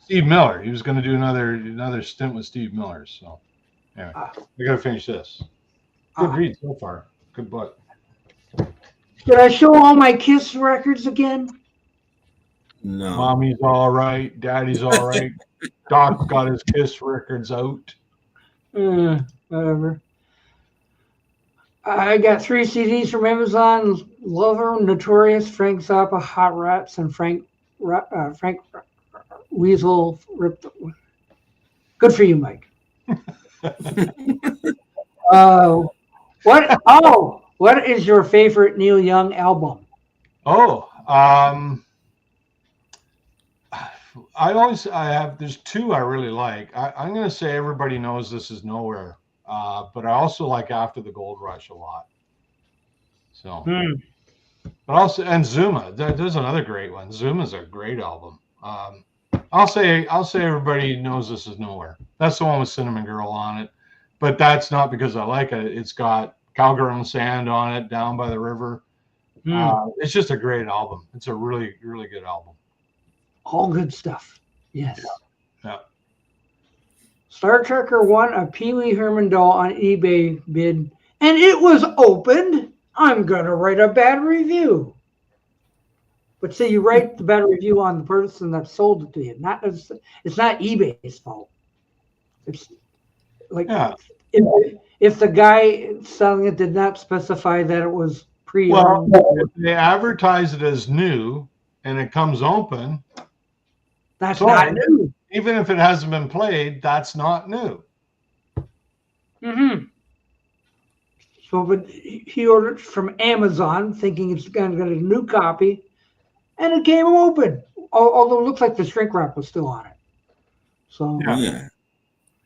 Steve Miller. He was going to do another stint with Steve Miller. So anyway, I got to finish this. Good read so far. Good book. Should I show all my Kiss records again? No. Mommy's all right. Daddy's all right. Doc got his Kiss records out. Whatever. I got 3 CDs from Amazon: Lover, Notorious, Frank Zappa, Hot Rats, and Frank Weasel ripped. Good for you, Mike. What is your favorite Neil Young album? There's 2 I really like. I'm going to say Everybody Knows This Is Nowhere. But I also like After the Gold Rush a lot. So, but also, and Zuma. There's another great one. Zuma's a great album. I'll say Everybody Knows This Is Nowhere. That's the one with Cinnamon Girl on it. But that's not because I like it. It's got Cowgirl and Sand on it, Down by the River. It's just a great album. It's a really, really good album. All good stuff. Yes. Yeah. Star Trekker won a Pee Wee Herman doll on eBay bid, and it was opened. I'm going to write a bad review. But see, you write the bad review on the person that sold it to you. It's not eBay's fault. It's like if the guy selling it did not specify that it was pre-owned. Well, if they advertise it as new and it comes open, that's not new. Even if it hasn't been played, that's not new. Mm-hmm. So, but he ordered it from Amazon, thinking it's going to get a new copy, and it came open. Although it looks like the shrink wrap was still on it. So yeah.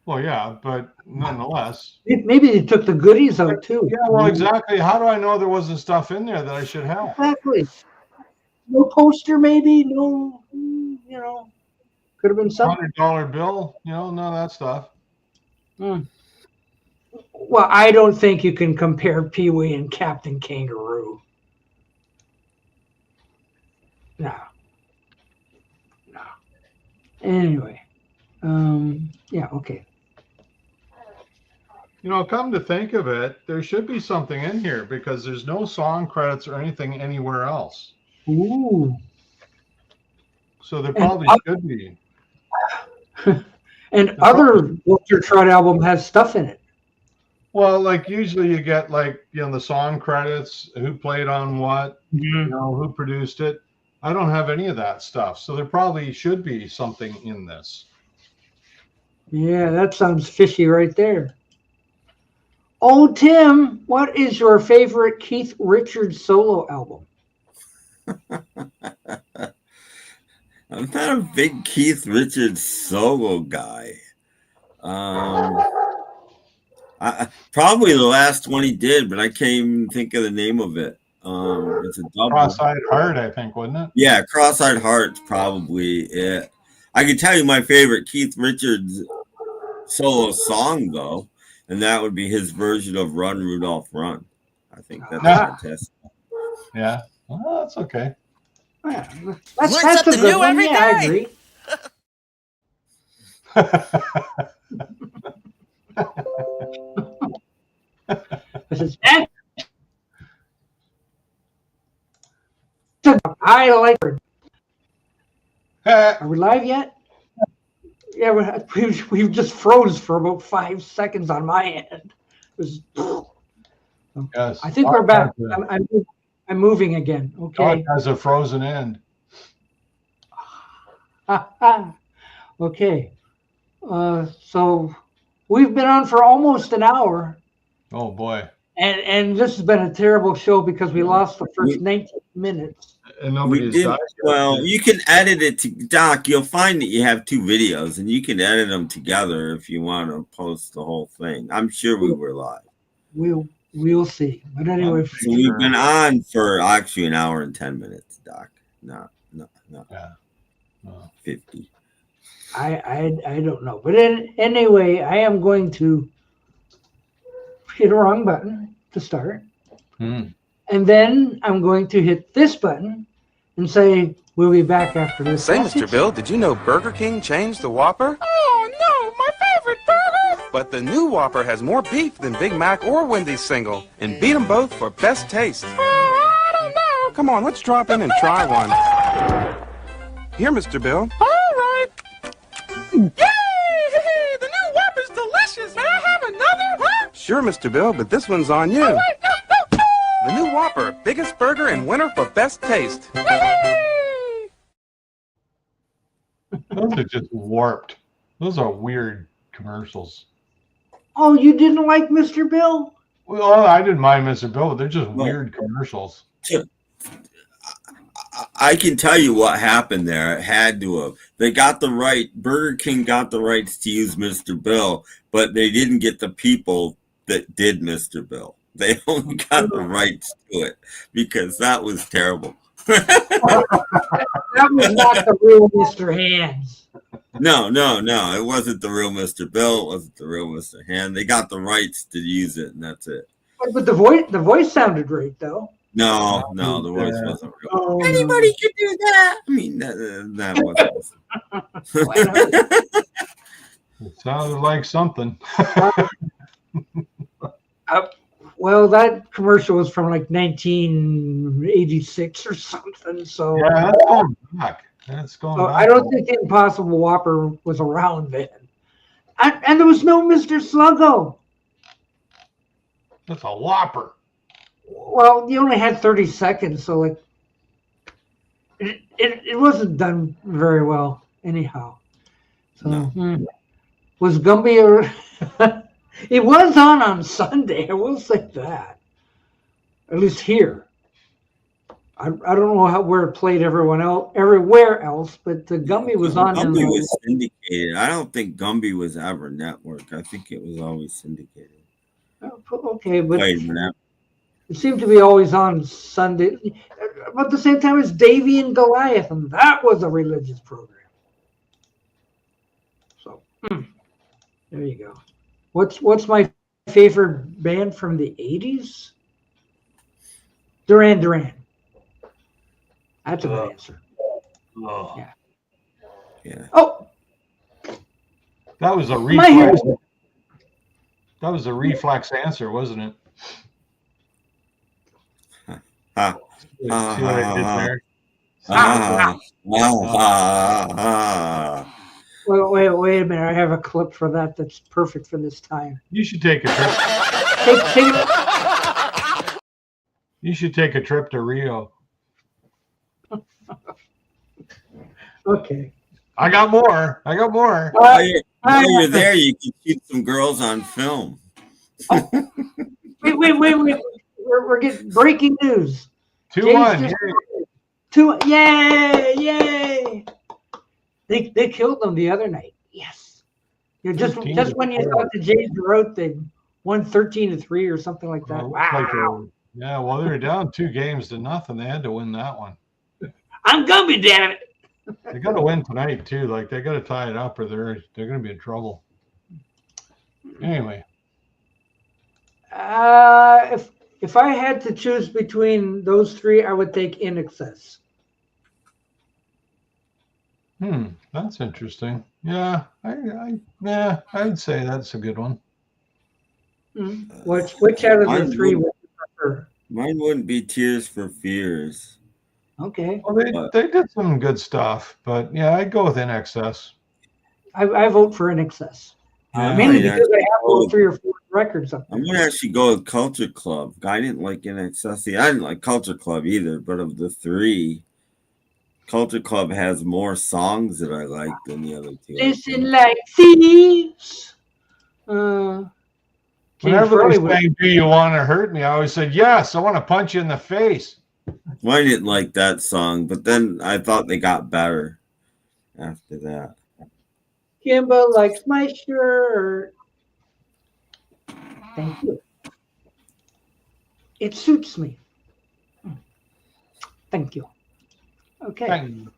Well, yeah, but nonetheless. Maybe they took the goodies out too. Yeah, well, exactly. How do I know there wasn't stuff in there that I should have? Exactly. No poster, maybe. No, could have been something. $100 bill, none of that stuff. Well, I don't think you can compare Pee Wee and Captain Kangaroo. No. Anyway, yeah, okay. Come to think of it, there should be something in here because there's no song credits or anything anywhere else. Ooh. So there probably should be. And other Walter Trout album has stuff in it. Well, like usually you get the song credits, who played on what, who produced it. I don't have any of that stuff. So there probably should be something in this. Yeah, that sounds fishy right there. Oh, Tim, what is your favorite Keith Richards solo album? I'm not a big Keith Richards solo guy. I Probably the last one he did, but I can't even think of the name of it. It's a double. Cross-Eyed Heart, I think, wasn't it? Yeah, Cross-Eyed Heart's probably it. I can tell you my favorite Keith Richards solo song, though, and that would be his version of Run, Rudolph, Run. I think that's fantastic. Yeah. Well, that's okay. Yeah, Learn that's something new every day. I agree. I like her. Are we live yet? Yeah, we've just froze for about 5 seconds on my end. It was, Yes. I think we're back. I'm moving again. Okay. God has a frozen end. Okay. So we've been on for almost an hour. Oh boy. And this has been a terrible show because we lost the first 19 minutes. And We did well. You can edit it to Doc. You'll find that you have 2 videos, and you can edit them together if you want to post the whole thing. I'm sure we were live. We'll see. But anyway, So we've been on for actually an hour and 10 minutes, Doc. No. Yeah. Oh. 50. I don't know. But anyway, I am going to hit a wrong button to start. And then I'm going to hit this button and say, we'll be back after this. Say, Mr. Bill, did you know Burger King changed the Whopper? Oh, no, my favorite burger! But the new Whopper has more beef than Big Mac or Wendy's single, and beat them both for best taste. I don't know. Come on, let's drop in and try one. Here, Mr. Bill. All right. Yay! The new Whopper's delicious. May I have another? Huh? Sure, Mr. Bill, but this one's on you. All right, no. The new Whopper, biggest burger and winner for best taste. Those are just warped. Those are weird commercials. Oh, you didn't like Mr. Bill? Well, I didn't mind Mr. Bill, but they're just weird commercials. I can tell you what happened there. It had to have. They got the right. Burger King got the rights to use Mr. Bill, but they didn't get the people that did Mr. Bill. They only got the rights to it because that was terrible. That was not the real Mr. Hands. No. It wasn't the real Mr. Bill. It wasn't the real Mr. Hand. They got the rights to use it, and that's it. But the voice sounded great, though. No, the voice wasn't real. Oh, Anybody could do that. I mean, that wasn't. It sounded like something. Well, that commercial was from like 1986 or something. So yeah, that's going back. That's going back. I don't think the Impossible Whopper was around then. And there was no Mr. Sluggo. That's a Whopper. Well, you only had 30 seconds, so like it wasn't done very well anyhow. So was Gumby it was on Sunday, I will say that. At least here. I don't know where it played everywhere else, but the Gumby was on. Gumby was syndicated. I don't think Gumby was ever network. I think it was always syndicated. Okay, but it seemed to be always on Sunday. But at the same time as Davy and Goliath, and that was a religious program. So there you go. What's my favorite band from the 80s? Duran Duran. That's a good answer. Yeah. Oh, that was a reflex. That was a reflex answer, wasn't it? See what I did there? Wait a minute. I have a clip for that that's perfect for this time. You should take a trip. You should take a trip to Rio. Okay. I got more. While you're there, you can shoot some girls on film. Wait. We're getting breaking news. 2-1. Yay! They killed them the other night. Yes. Just when you thought the James Road thing won 13-3 or something like that. Wow. Yeah, well, they were down 2-0. They had to win that one. I'm Gumby, damn it. They got to win tonight too. Like they got to tie it up, or they're going to be in trouble. Anyway, if I had to choose between those three, I would take In Excess. That's interesting. Yeah, I'd say that's a good one. Which out of the three would you prefer? Mine wouldn't be Tears for Fears. Okay. Well, they did some good stuff, but yeah, I'd go with In Excess. I vote for In Excess. Mainly because I have 3 or 4 records up there. I'm going to actually go with Culture Club. I didn't like In Excess. I didn't like Culture Club either, but of the three, Culture Club has more songs that I like than the other two. Listen like thieves. Whenever they sang "Do You Want to Hurt Me," I always said, "Yes, I want to punch you in the face." Well, I didn't like that song, but then I thought they got better after that. Kimba likes my shirt. Thank you. It suits me. Thank you. Okay. Thank you.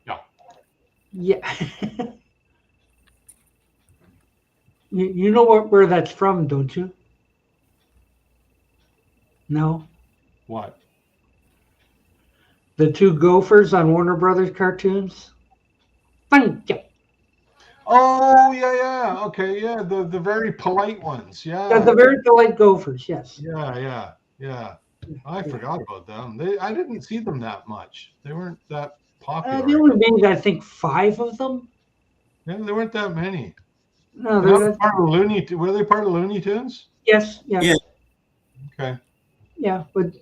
Yeah. You know where that's from, don't you? No. What? The 2 gophers on Warner Brothers cartoons. Thank you. Oh yeah. Okay, yeah. The very polite ones. Yeah. The very polite gophers. Yes. Yeah. I forgot about them. I didn't see them that much. They weren't that popular. They only made, I think, 5 of them. Yeah, there weren't that many. No, they're part of Looney. Were they part of Looney Tunes? Yes. Yeah. Okay. Yeah, but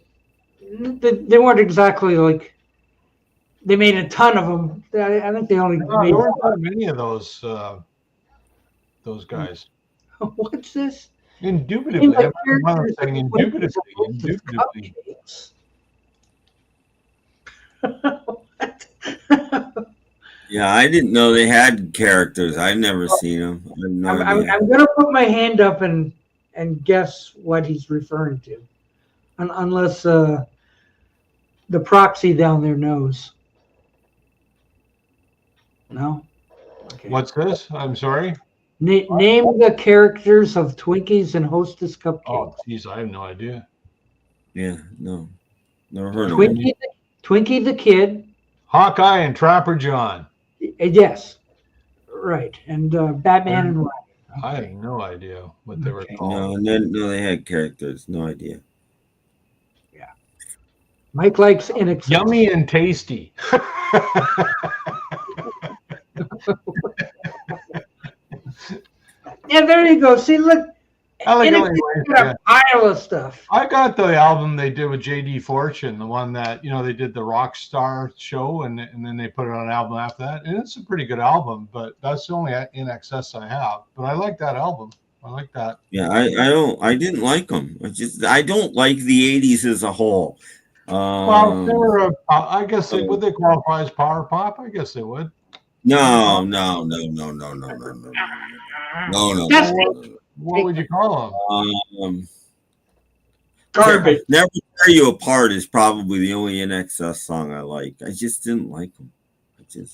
they weren't exactly like. They made a ton of them. I think they only made. There weren't that many of those guys. What's this? Indubitably. I'm saying indubitably. What? Yeah, I didn't know they had characters. I've never seen them. I'm going to put my hand up and guess what he's referring to, unless the proxy down there knows. No. Okay. What's this? I'm sorry. Name the characters of Twinkies and Hostess Cupcakes. Oh, geez, I have no idea. Yeah, no, never heard of Twinkie. Twinkie the Kid. Hawkeye and Trapper John. Yes, right, and Batman and Robin. Okay. I have no idea what they were called. No, they had characters. No idea. Yeah. Mike likes In Excess. Yummy and Tasty. Yeah, there you go. See, look. I like a pile of stuff. I got the album they did with J.D. Fortune, the one that they did the rock star show, and then they put it on an album after that, and it's a pretty good album. But that's the only In Excess I have. But I like that album. I like that. Yeah, I didn't like them. I don't like the '80s as a whole. Well, they were. I guess would they qualify as power pop? I guess they would. No. What would you call them? Garbage. Never Tear You Apart is probably the only In Excess song I like. I just didn't like them.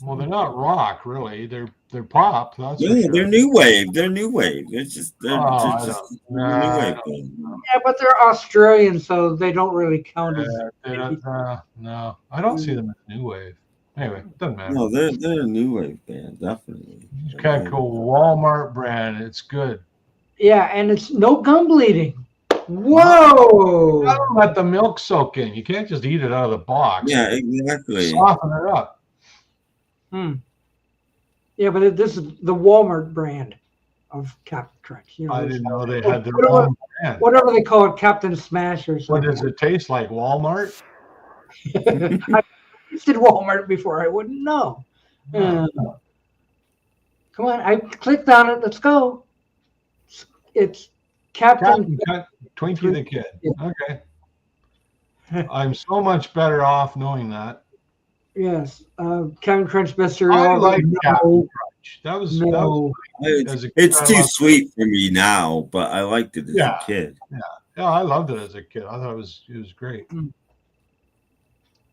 Well, they're not rock, really. They're pop. That's they're new wave. They're new wave. It's just new wave. Yeah, but they're Australian, so they don't really count as. No, I don't see them as new wave. Anyway, it doesn't matter. No, they're a new wave band, definitely. Okay, cool. Walmart brand. It's good. Yeah, and it's no gum bleeding. Whoa! Don't let the milk soak in. You can't just eat it out of the box. Yeah, exactly. Soften it up. Yeah, but this is the Walmart brand of Captain Crunch. I didn't know they had their own brand. Whatever they call it, Captain Smash or something. What does it taste like? Walmart? I tasted Walmart before. I wouldn't know. Come on, I clicked on it. Let's go. It's Captain Twinkie the Kid. Okay. I'm so much better off knowing that. Yes. Captain Crunch best cereal. I like Captain Crunch. That was It's too sweet for me now, but I liked it as a kid. Yeah, I loved it as a kid. I thought it was great.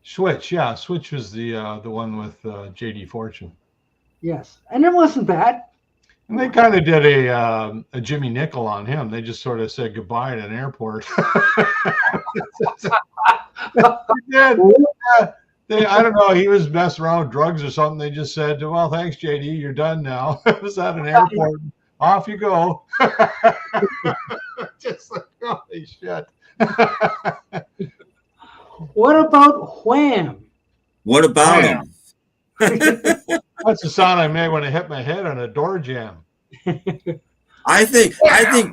Switch was the one with J.D. Fortune. Yes, and it wasn't bad. And they kind of did a Jimmy Nickel on him. They just sort of said goodbye at an airport. I don't know. He was messing around with drugs or something. They just said, "Well, thanks, JD. You're done now." It was at an airport. Off you go. Just like, holy shit. What about Wham? What about him? That's the sound I made when I hit my head on a door jamb. I think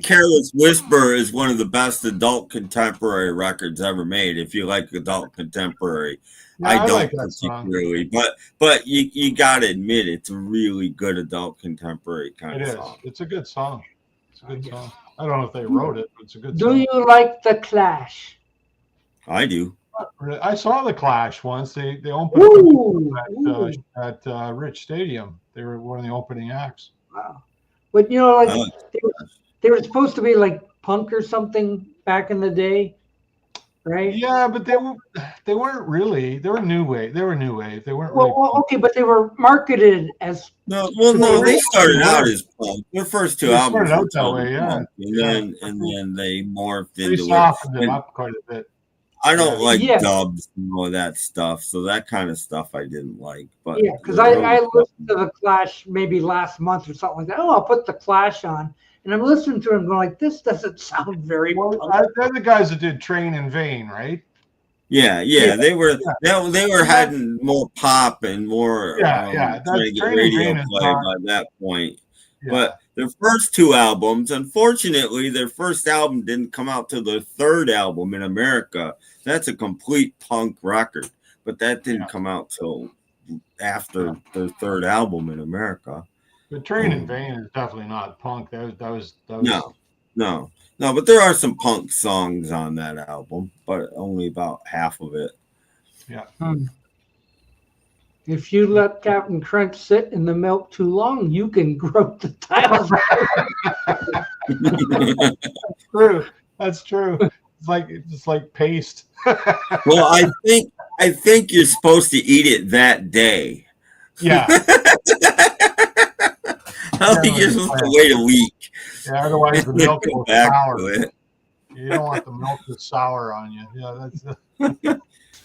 Careless Whisper is one of the best adult contemporary records ever made. If you like adult contemporary, I don't like particularly, but you got to admit it's a really good adult contemporary kind of song. It's a good song. It's a good song. I don't know if they wrote it, but it's a good song. Do you like the Clash? I do. I saw the Clash once. They opened at Rich Stadium. They were one of the opening acts. Wow. But you know, like they were supposed to be like punk or something back in the day, right? Yeah, but they weren't really. They were new wave. They weren't well, okay, but they were marketed as they started out as punk. Their first two albums started out that way, yeah. And then they morphed into it. They softened it up quite a bit. I don't like dubs and all that stuff, so that kind of stuff I didn't like. But yeah, because I listened to the Clash maybe last month or something like that. Oh, I'll put the Clash on, and I'm listening to it and going like, this doesn't sound very well. They're the guys that did Train in Vain, right? Yeah. They were having more pop and more trying to get radio play by that point. Yeah. But their first two albums, unfortunately, their first album didn't come out till their third album in America. That's a complete punk record, but that didn't come out till after their third album in America. The Train in Vain is definitely not punk. That was No, but there are some punk songs on that album, but only about half of it. Yeah. If you let Captain Crunch sit in the milk too long, you can grow the tiles. That's true. It's like paste. Well, I think you're supposed to eat it that day. Yeah. I don't think you're supposed to wait a week. Yeah, otherwise the milk will sour. You don't want the milk to sour on you. Yeah, that's.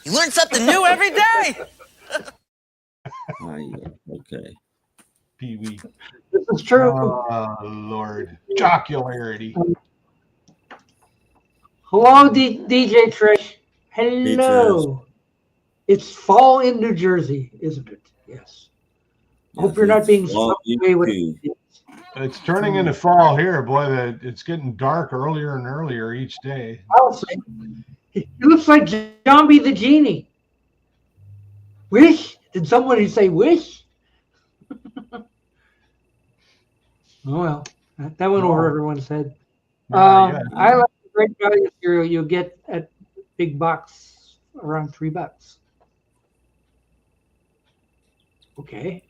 You learn something new every day. Okay. Pee-wee. This is true. Oh, Lord. Jocularity. Hello, DJ Trish. Hello. It's fall in New Jersey, isn't it? Yes. Hope you're not being swept away with it. It's turning into fall here, boy. It's getting dark earlier and earlier each day. It looks like Zombie the Genie. Wish? Did somebody say wish? Oh, well, that went over everyone's head. I like the great value cereal you'll get at big box around $3. Okay.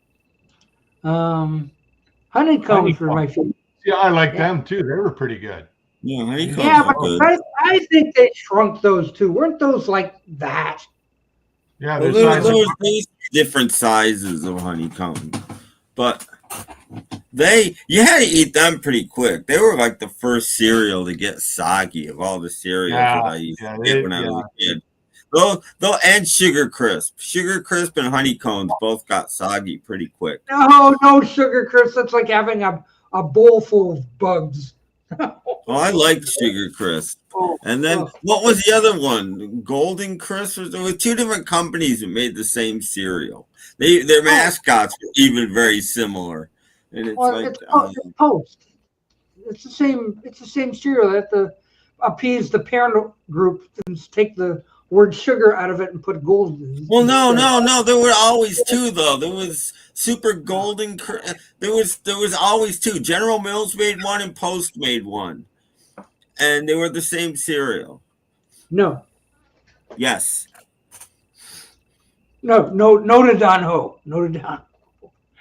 Honeycombs were my favorite. Yeah, I like them too. They were pretty good. Yeah, honeycombs but good. I think they shrunk those too. Weren't those like that? Yeah, there's different sizes of honeycomb, but you had to eat them pretty quick. They were like the first cereal to get soggy of all the cereals that I used to get when I was a kid. Though and Sugar Crisp and honeycombs both got soggy pretty quick. No Sugar Crisp. That's like having a bowl full of bugs. Well, I liked Sugar Crisp. And then what was the other one? Golden Crisp? There were two different companies that made the same cereal. Their mascots were even very similar. And it's Post. It's the same cereal. They have to appease the parent group and take the word sugar out of it and put gold in. Well, no. There were always two though. There was Super Golden. There was always two. General Mills made one and Post made one, and they were the same cereal. No. Yes. No. Noted on ho. Noted on.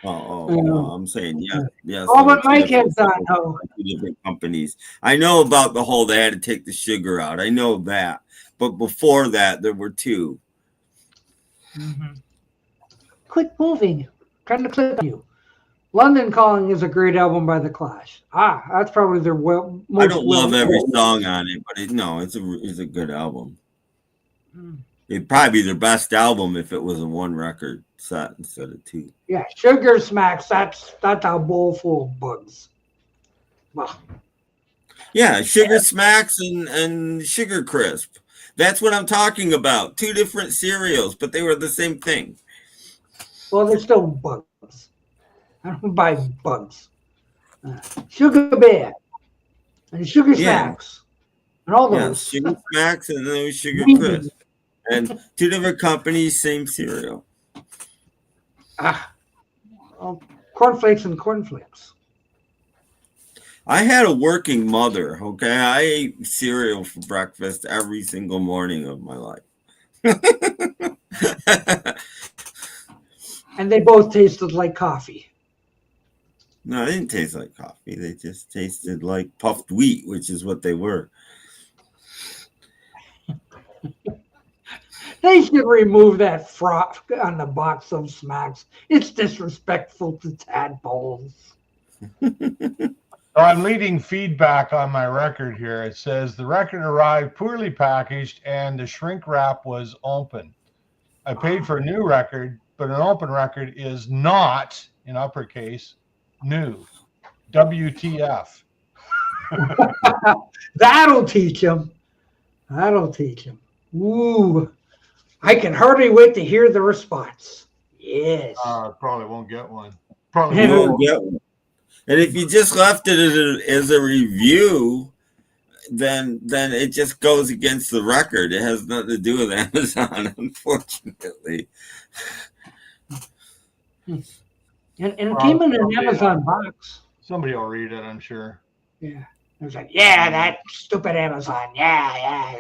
No, I'm saying yes. Oh, but Mike has that. Oh, two different companies. I know about the whole they had to take the sugar out. I know that, but before that, there were two. Quit moving. Trying to click on you. London Calling is a great album by The Clash. That's probably their most. I don't love every song on it, but it's a good album. It'd probably be their best album if it was a one record set instead of two. Yeah, Sugar Smacks. That's a bowl full of bugs. Well, yeah, Sugar Smacks and Sugar Crisp. That's what I'm talking about. Two different cereals, but they were the same thing. Well, they're still bugs. I don't buy bugs. Sugar Bear and Sugar Smacks and all those. Yeah, Sugar Smacks and then Sugar Crisp. And two different companies, same cereal. Cornflakes and cornflakes. I had a working mother, okay? I ate cereal for breakfast every single morning of my life. And they both tasted like coffee. No, they didn't taste like coffee. They just tasted like puffed wheat, which is what they were. They should remove that froth on the box of Smacks. It's disrespectful to tadpoles. So I'm leading feedback on my record here. It says the record arrived poorly packaged and the shrink wrap was open. I paid for a new record, but an open record is not, in uppercase, new. WTF. That'll teach him. That'll teach him. Ooh. I can hardly wait to hear the response. Yes. Probably won't get one. Probably won't get one. And if you just left it as a review, then it just goes against the record. It has nothing to do with Amazon, unfortunately. And it came in an Amazon box. Somebody will read it, I'm sure. Yeah. It was like, that stupid Amazon. Yeah.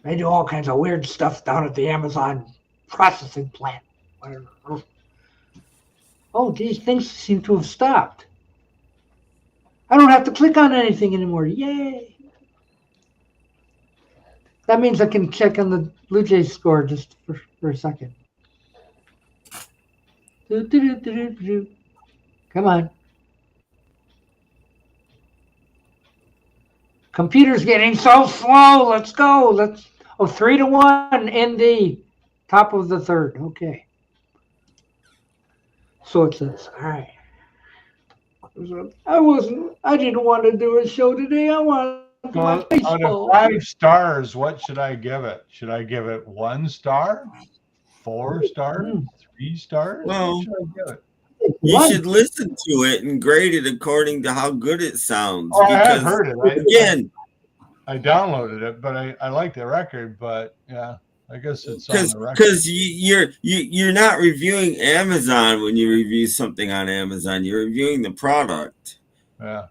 They do all kinds of weird stuff down at the Amazon processing plant. Whatever. Oh, these things seem to have stopped. I don't have to click on anything anymore. Yay. That means I can check on the Blue Jays score just for a second. Come on. Computer's getting so slow. Let's go. 3-1 in the top of the third. Okay. So it says, all right. I didn't want to do a show today. I wanted to watch baseball. Out of 5 stars, what should I give it? Should I give it 1 star? 4 stars? 3 stars? Well, what should I give it? You should listen to it and grade it according to how good it sounds. Oh, I have heard it. Again, I downloaded it, but I like the record. But yeah, I guess it's on the record. Because you're not reviewing Amazon when you review something on Amazon. You're reviewing the product. Yeah.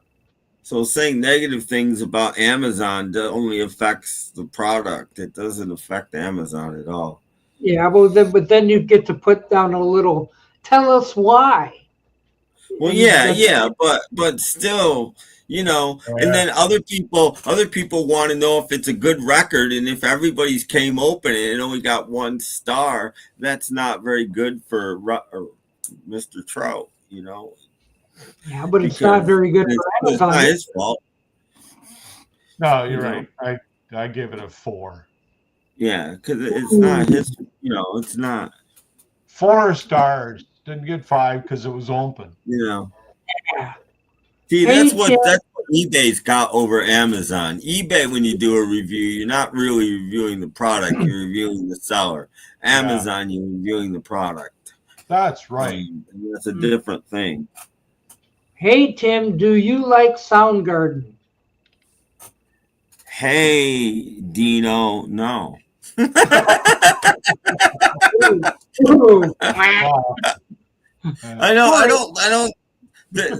So saying negative things about Amazon only affects the product. It doesn't affect Amazon at all. Yeah, but then you get to put down a little. Tell us why. Well, yeah, but still, and then other people want to know if it's a good record, and if everybody's came open and it only got 1 star, that's not very good for Mr. Trout, Yeah, but it's not very good for Amazon. It's not his fault. No, you're right. I give it a 4. Yeah, because it's not his. It's not 4 stars. Didn't get 5 because it was open. Yeah. See, that's what eBay's got over Amazon. eBay, when you do a review, you're not really reviewing the product; you're reviewing the seller. Amazon, you're reviewing the product. That's right. That's a different thing. Hey Tim, do you like Soundgarden? Hey Dino, no. I don't.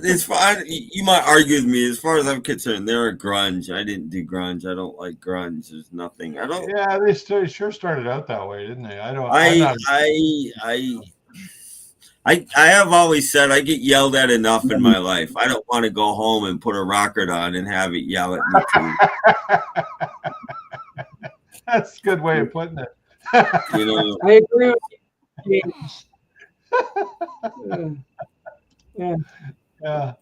As far you might argue with me, as far as I'm concerned, they're a grunge. I didn't do grunge. I don't like grunge. There's nothing. I don't. Yeah, they sure started out that way, didn't they? I have always said I get yelled at enough in my life. I don't want to go home and put a record on and have it yell at me too. That's a good way of putting it. You know, I agree with you, James. Yeah. Yeah.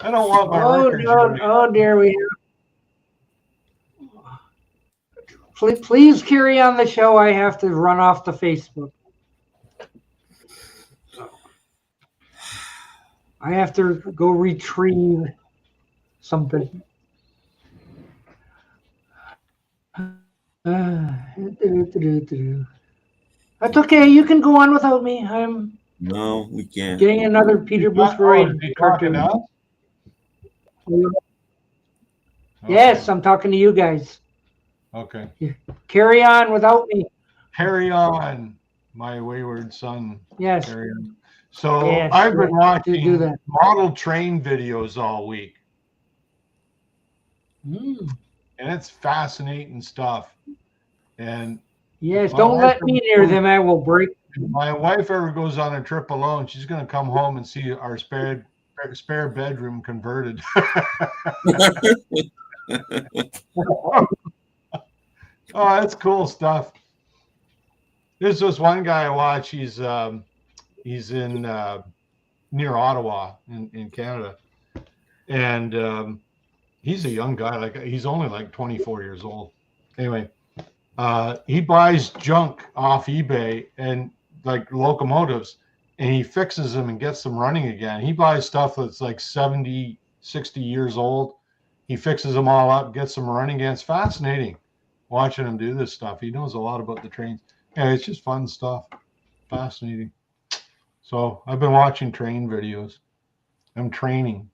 I don't want my Oh records. no! Oh dear, we have. Please carry on the show. I have to run off to Facebook. I have to go retrieve something. That's okay. You can go on without me. I'm no, we can't. getting another Peter Boothroyd cartoon. Yes, I'm talking to you guys. Okay. Carry on without me. Carry on, my wayward son. Yes. Carry on. So Yes, I've been watching do that. model train videos all week. Mm. And it's fascinating stuff. And yes, don't let me near them. I will break. If my wife ever goes on a trip alone, she's going to come home and see our spare bedroom converted. Oh, that's cool stuff. There's this one guy I watch. He's in near Ottawa in Canada, and he's a young guy. Like he's only like 24 years old. Anyway, he buys junk off eBay and like locomotives, and he fixes them and gets them running again. He buys stuff that's like 70, 60 years old. He fixes them all up, gets them running again. It's fascinating watching him do this stuff. He knows a lot about the trains. Yeah, it's just fun stuff. Fascinating. So I've been watching train videos. I'm training.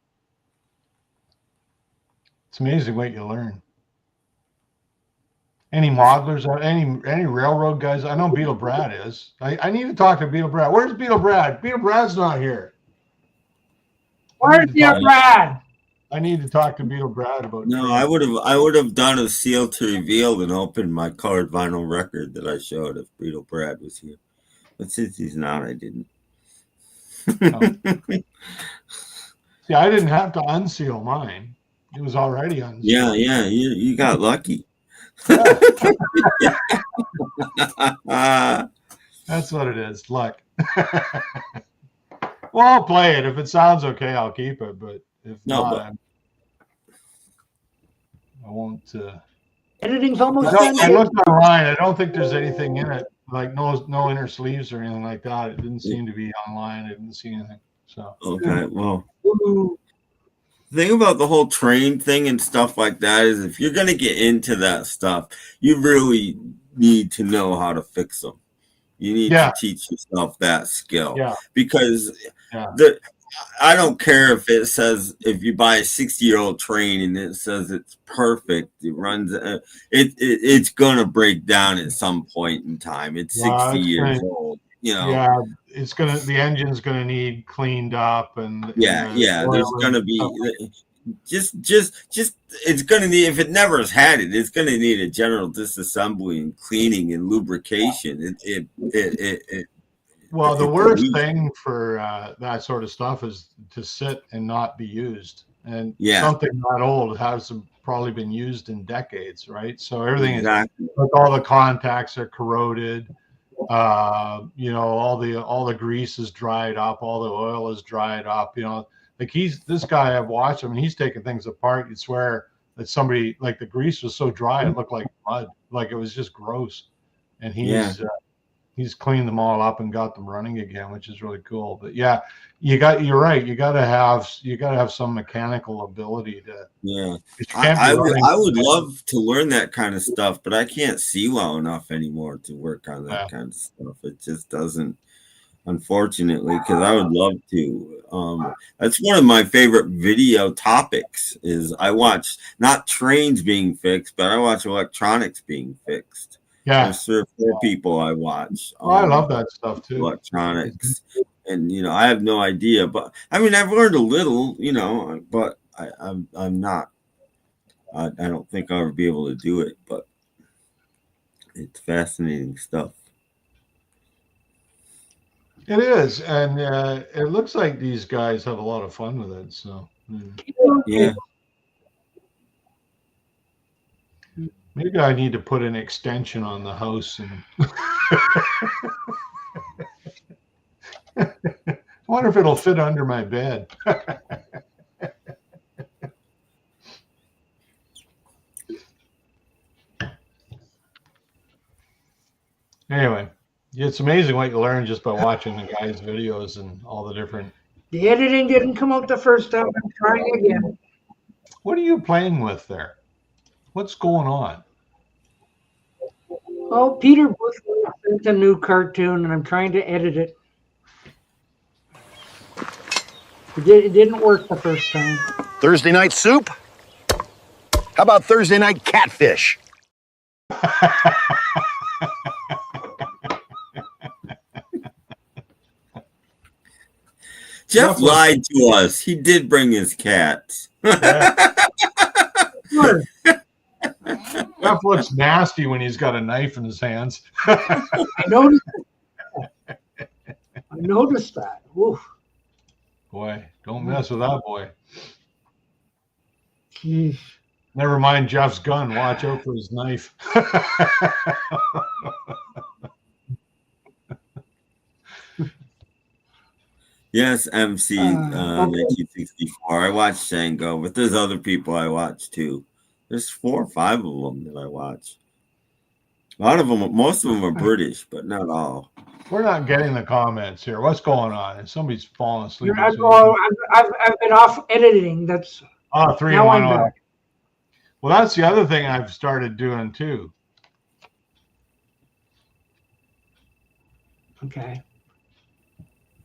It's amazing what you learn. Any modelers, any railroad guys? I know Beetle Brad is. I need to talk to Beetle Brad. Where's Beetle Brad? Beetle Brad's not here. Where's Beetle Brad? I need to talk to Beetle Brad about. No, I would have done a seal to reveal and opened my colored vinyl record that I showed if Beetle Brad was here. But since he's not, I didn't. Oh. See, I didn't have to unseal mine. It was already unsealed. Yeah, you got lucky. That's what it is. Luck. Well, I'll play it. If it sounds okay, I'll keep it. But if not, I won't. Editing's almost done. done. I looked online. I don't think there's anything in it, like no inner sleeves or anything like that. It didn't seem to be online. I didn't see anything. So okay, well. The thing about the whole train thing and stuff like that is if you're going to get into that stuff, you really need to know how to fix them. You need to teach yourself that skill because I don't care if it says, if you buy a 60-year-old train and it says it's perfect, it runs, it's going to break down at some point in time. It's 60 years old. You know, the engine's gonna need cleaned up and there's gonna be just it's gonna need, if it never has had it, it's gonna need a general disassembly and cleaning and lubrication. Well, the worst thing for that sort of stuff is to sit and not be used, and something that old has probably been used in decades, right? So everything is like all the contacts are corroded. All the grease is dried up, all the oil is dried up, like this guy, I've watched him and he's taking things apart. You'd swear that somebody, like the grease was so dry it looked like mud, like it was just gross. And he's cleaned them all up and got them running again, which is really cool. But yeah, you're right. You gotta have some mechanical ability to I would love to learn that kind of stuff, but I can't see well enough anymore to work on that kind of stuff. It just doesn't, unfortunately, because I would love to. That's one of my favorite video topics is I watch not trains being fixed, but I watch electronics being fixed. There's 3 or 4 people I watch. I love that stuff too. Electronics. And I have no idea, but I mean, I've learned a little, but I'm not. I don't think I'll ever be able to do it, but it's fascinating stuff. It is, and it looks like these guys have a lot of fun with it. So Yeah. maybe I need to put an extension on the house. And I wonder if it'll fit under my bed. Anyway, it's amazing what you learn just by watching the guys' videos and all the different. The editing didn't come out the first time. I'm trying again. What are you playing with there? What's going on? Oh, Peter Bush sent a new cartoon, and I'm trying to edit it. It didn't work the first time. Thursday night soup? How about Thursday night catfish? Jeff lied to us. He did bring his cats. Sure. Jeff looks nasty when he's got a knife in his hands. I noticed that. I noticed that. Oof. Boy, don't mess with that boy. Jeez. Never mind Jeff's gun. Watch out for his knife. Yes, MC 1964. I watched Shango, but there's other people I watch too. There's 4 or 5 of them that I watch. A lot of them, most of them are British, but not all. We're not getting the comments here. What's going on? Somebody's falling asleep. I've been off editing. That's 3 now and 1. I'm back. Well, that's the other thing I've started doing too. Okay.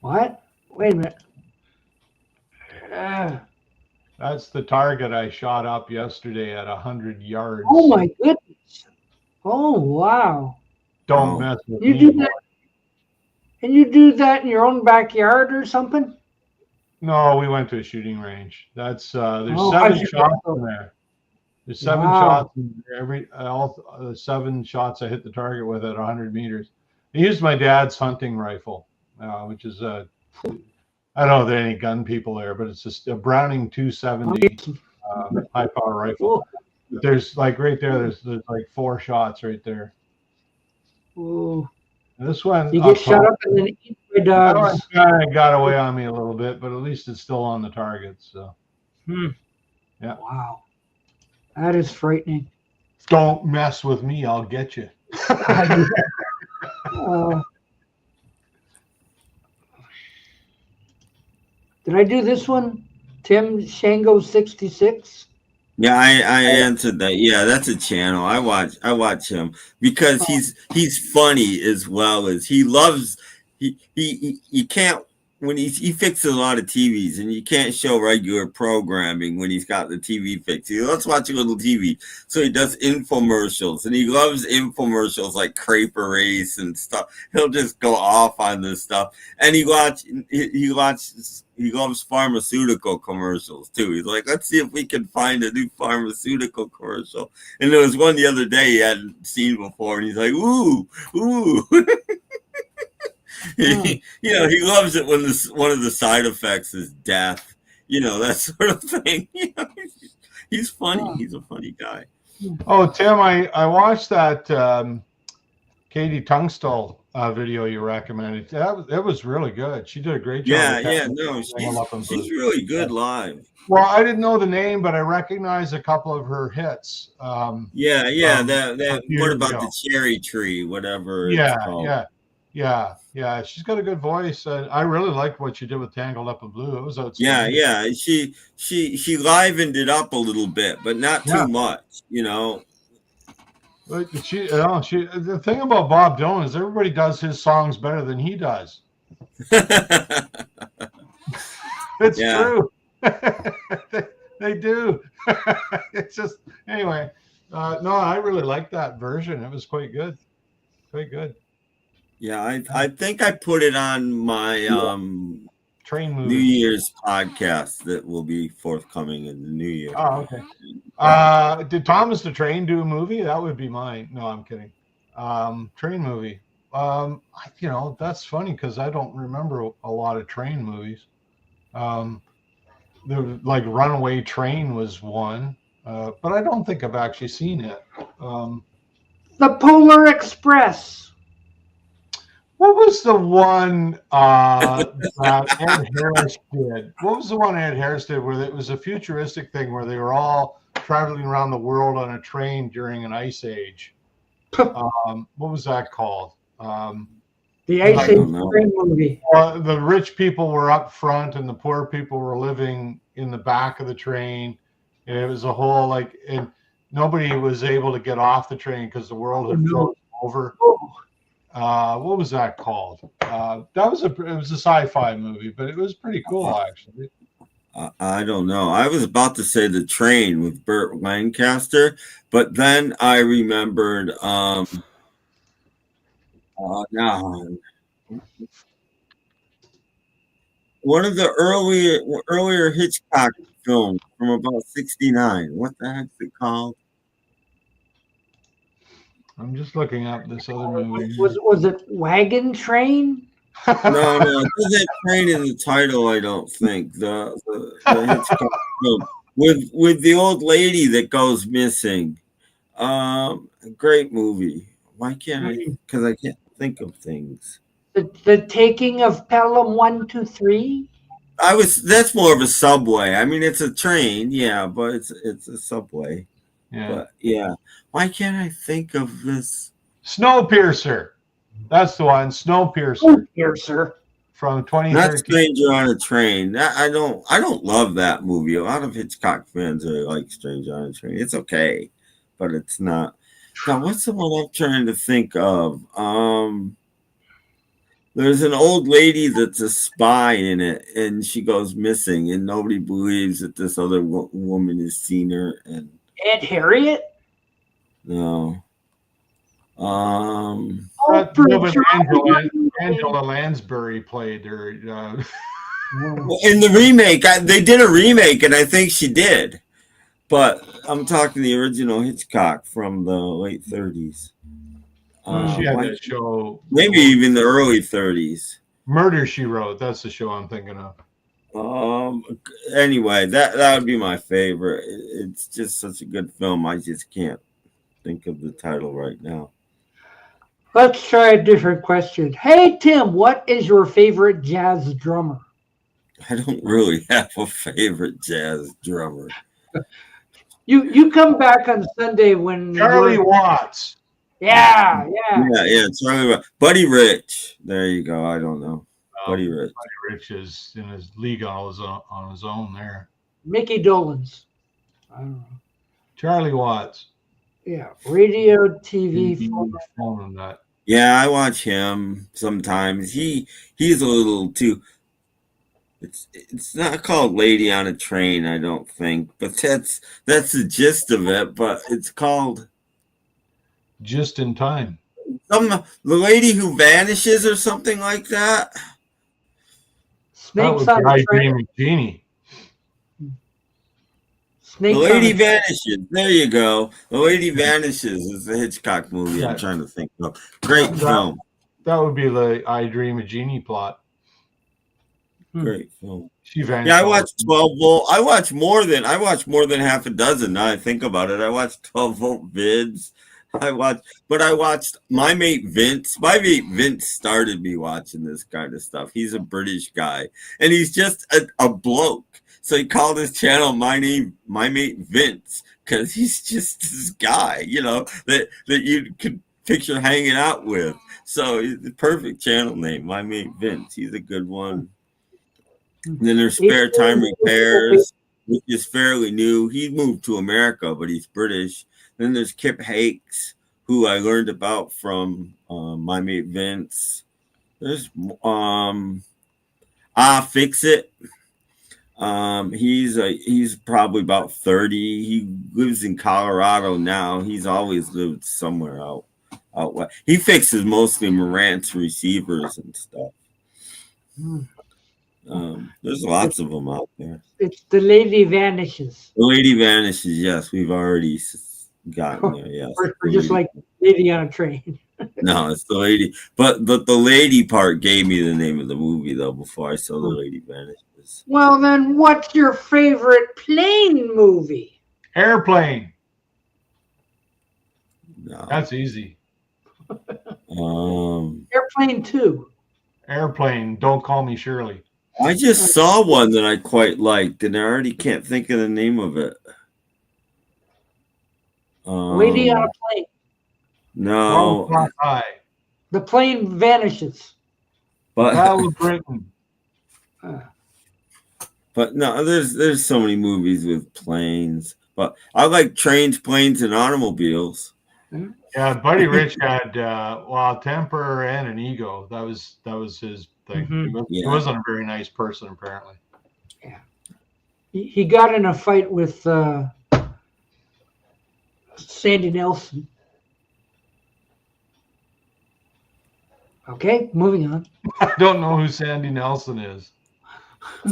What? Wait a minute. That's the target I shot up yesterday at 100 yards. Oh my goodness. Oh wow. Don't mess with You me. do that? Can you do that in your own backyard or something? No, we went to a shooting range. That's there's Oh, 7 shots in there. There's 7 Wow. shots in every all 7 shots I hit the target with at 100 meters. I used my dad's hunting rifle, which is a I don't know if there are any gun people there, but it's just a Browning 270 high power rifle. There's like right there. There's like 4 shots right there. Ooh. And this one You get shot up and then eaten by that one dogs. kind of got away on me a little bit, but at least it's still on the target. So yeah. Wow. That is frightening. Don't mess with me. I'll get you. Did I do this one? Tim Shango 66? Yeah, I answered that. Yeah, that's a channel. I watch him because he's funny as well as he loves you can't when he fixes a lot of TVs and you can't show regular programming when he's got the TV fixed. Let's watch a little TV. So he does infomercials and he loves infomercials like Crepe Race and stuff. He'll just go off on this stuff. And he loves pharmaceutical commercials too. He's like, let's see if we can find a new pharmaceutical commercial. And there was one the other day he hadn't seen before, and he's like, ooh. He loves it when one of the side effects is death. That sort of thing. He's funny. He's a funny guy. Oh, Tim, I watched that Katie Tunstall video you recommended. It was really good. She did a great job. She's really good live. Well, I didn't know the name, but I recognized a couple of her hits. What about the cherry tree, whatever it's called. Yeah. She's got a good voice. I really liked what she did with Tangled Up in Blue. It was outstanding. Yeah. She livened it up a little bit, but not too much, But the thing about Bob Dylan is everybody does his songs better than he does. It's true. They do. It's just anyway. No, I really liked that version. It was quite good. Quite good. Yeah, I think I put it on my train movie New Year's podcast that will be forthcoming in the new year. Oh, okay. Did Thomas the Train do a movie? That would be mine. No, I'm kidding. Train movie. That's funny because I don't remember a lot of train movies. Like Runaway Train was one, but I don't think I've actually seen it. The Polar Express. What was the one that Ed Harris did? What was the one Ed Harris did where it was a futuristic thing where they were all traveling around the world on a train during an ice age? What was that called? The Ace Frehley movie. The rich people were up front and the poor people were living in the back of the train. And it was a whole and nobody was able to get off the train because the world had frozen over. What was that called? It was a sci-fi movie, but it was pretty cool actually. I don't know. I was about to say The Train with Burt Lancaster, but then I remembered one of the earlier Hitchcock films from about '69. What the heck's it called? I'm just looking up this other movie. Was it Wagon Train? No, it doesn't Train in the title. I don't think the Hitchcock film with the old lady that goes missing. Great movie. Why can't I? Because I can't think of things. The Taking of Pelham 1, 2, 3. That's more of a subway. I mean, it's a train, yeah, but it's a subway. Yeah. But yeah. Why can't I think of this? Snowpiercer. That's the one. Snowpiercer. Snowpiercer. From 2013. Not Stranger on a Train. I don't love that movie. A lot of Hitchcock fans are like Stranger on a Train. It's okay, but it's not. Now, what's the one I'm trying to think of? There's an old lady that's a spy in it, and she goes missing, and nobody believes that this other woman has seen her. And Ed Harriet? No. Angela Lansbury played her. In the remake, they did a remake, and I think she did. But I'm talking the original Hitchcock from the late 30s. She had that show. Maybe even the early 30s. Murder, She Wrote. That's the show I'm thinking of. Anyway, that would be my favorite. It's just such a good film. I just can't think of the title right now. Let's try a different question. Hey, Tim, what is your favorite jazz drummer? I don't really have a favorite jazz drummer. You come back on Sunday when Charlie Watts. Yeah. Charlie Watts. Buddy Rich. There you go. I don't know. Buddy Rich. Buddy Rich is in his league on his own there. Mickey Dolenz. I don't know. Charlie Watts. Yeah, radio, TV, phone. Yeah, I watch him sometimes. He's a little too. It's not called Lady on a Train, I don't think, but that's the gist of it. But it's called Just in Time. The Lady Who Vanishes or something like that. Snakes on the Train. Genie. The Lady Vanishes. There you go. The Lady Vanishes is the Hitchcock movie I'm trying to think of. Great film. That would be the I Dream of Jeannie plot. Great film. She vanished. Yeah, I watched 12 volt. I watched more than half a dozen. Now I think about it. I watched 12 volt vids. I watched My Mate Vince. My Mate Vince started me watching this kind of stuff. He's a British guy, and he's just a bloke. So he called his channel My Mate Vince, because he's just this guy, that you could picture hanging out with. So the perfect channel name, My Mate Vince. He's a good one. And then there's Spare Time Repairs, which is fairly new. He moved to America, but he's British. Then there's Kip Hakes, who I learned about from My Mate Vince. There's Fix It. He's probably about 30. He lives in Colorado now. He's always lived somewhere out west. He fixes mostly Marantz receivers and stuff. There's lots of them out there. It's The Lady Vanishes. The Lady Vanishes, yes. We've already Gotten there, yes. Or just like Lady on a Train. No, it's the lady. But the lady part gave me the name of the movie though before I saw the lady vanishes. Well, then, what's your favorite plane movie? Airplane. No. That's easy. Airplane 2. Airplane. Don't Call Me Shirley. I just saw one that I quite liked, and I already can't think of the name of it. Lady on a Plane. No. The plane vanishes. But that was Britain. But no, there's so many movies with planes. But I like trains, planes, and automobiles. Yeah, Buddy Rich had a temper and an ego. That was his thing. He wasn't a very nice person, apparently. Yeah, he got in a fight with Sandy Nelson. Okay, moving on. I don't know who Sandy Nelson is.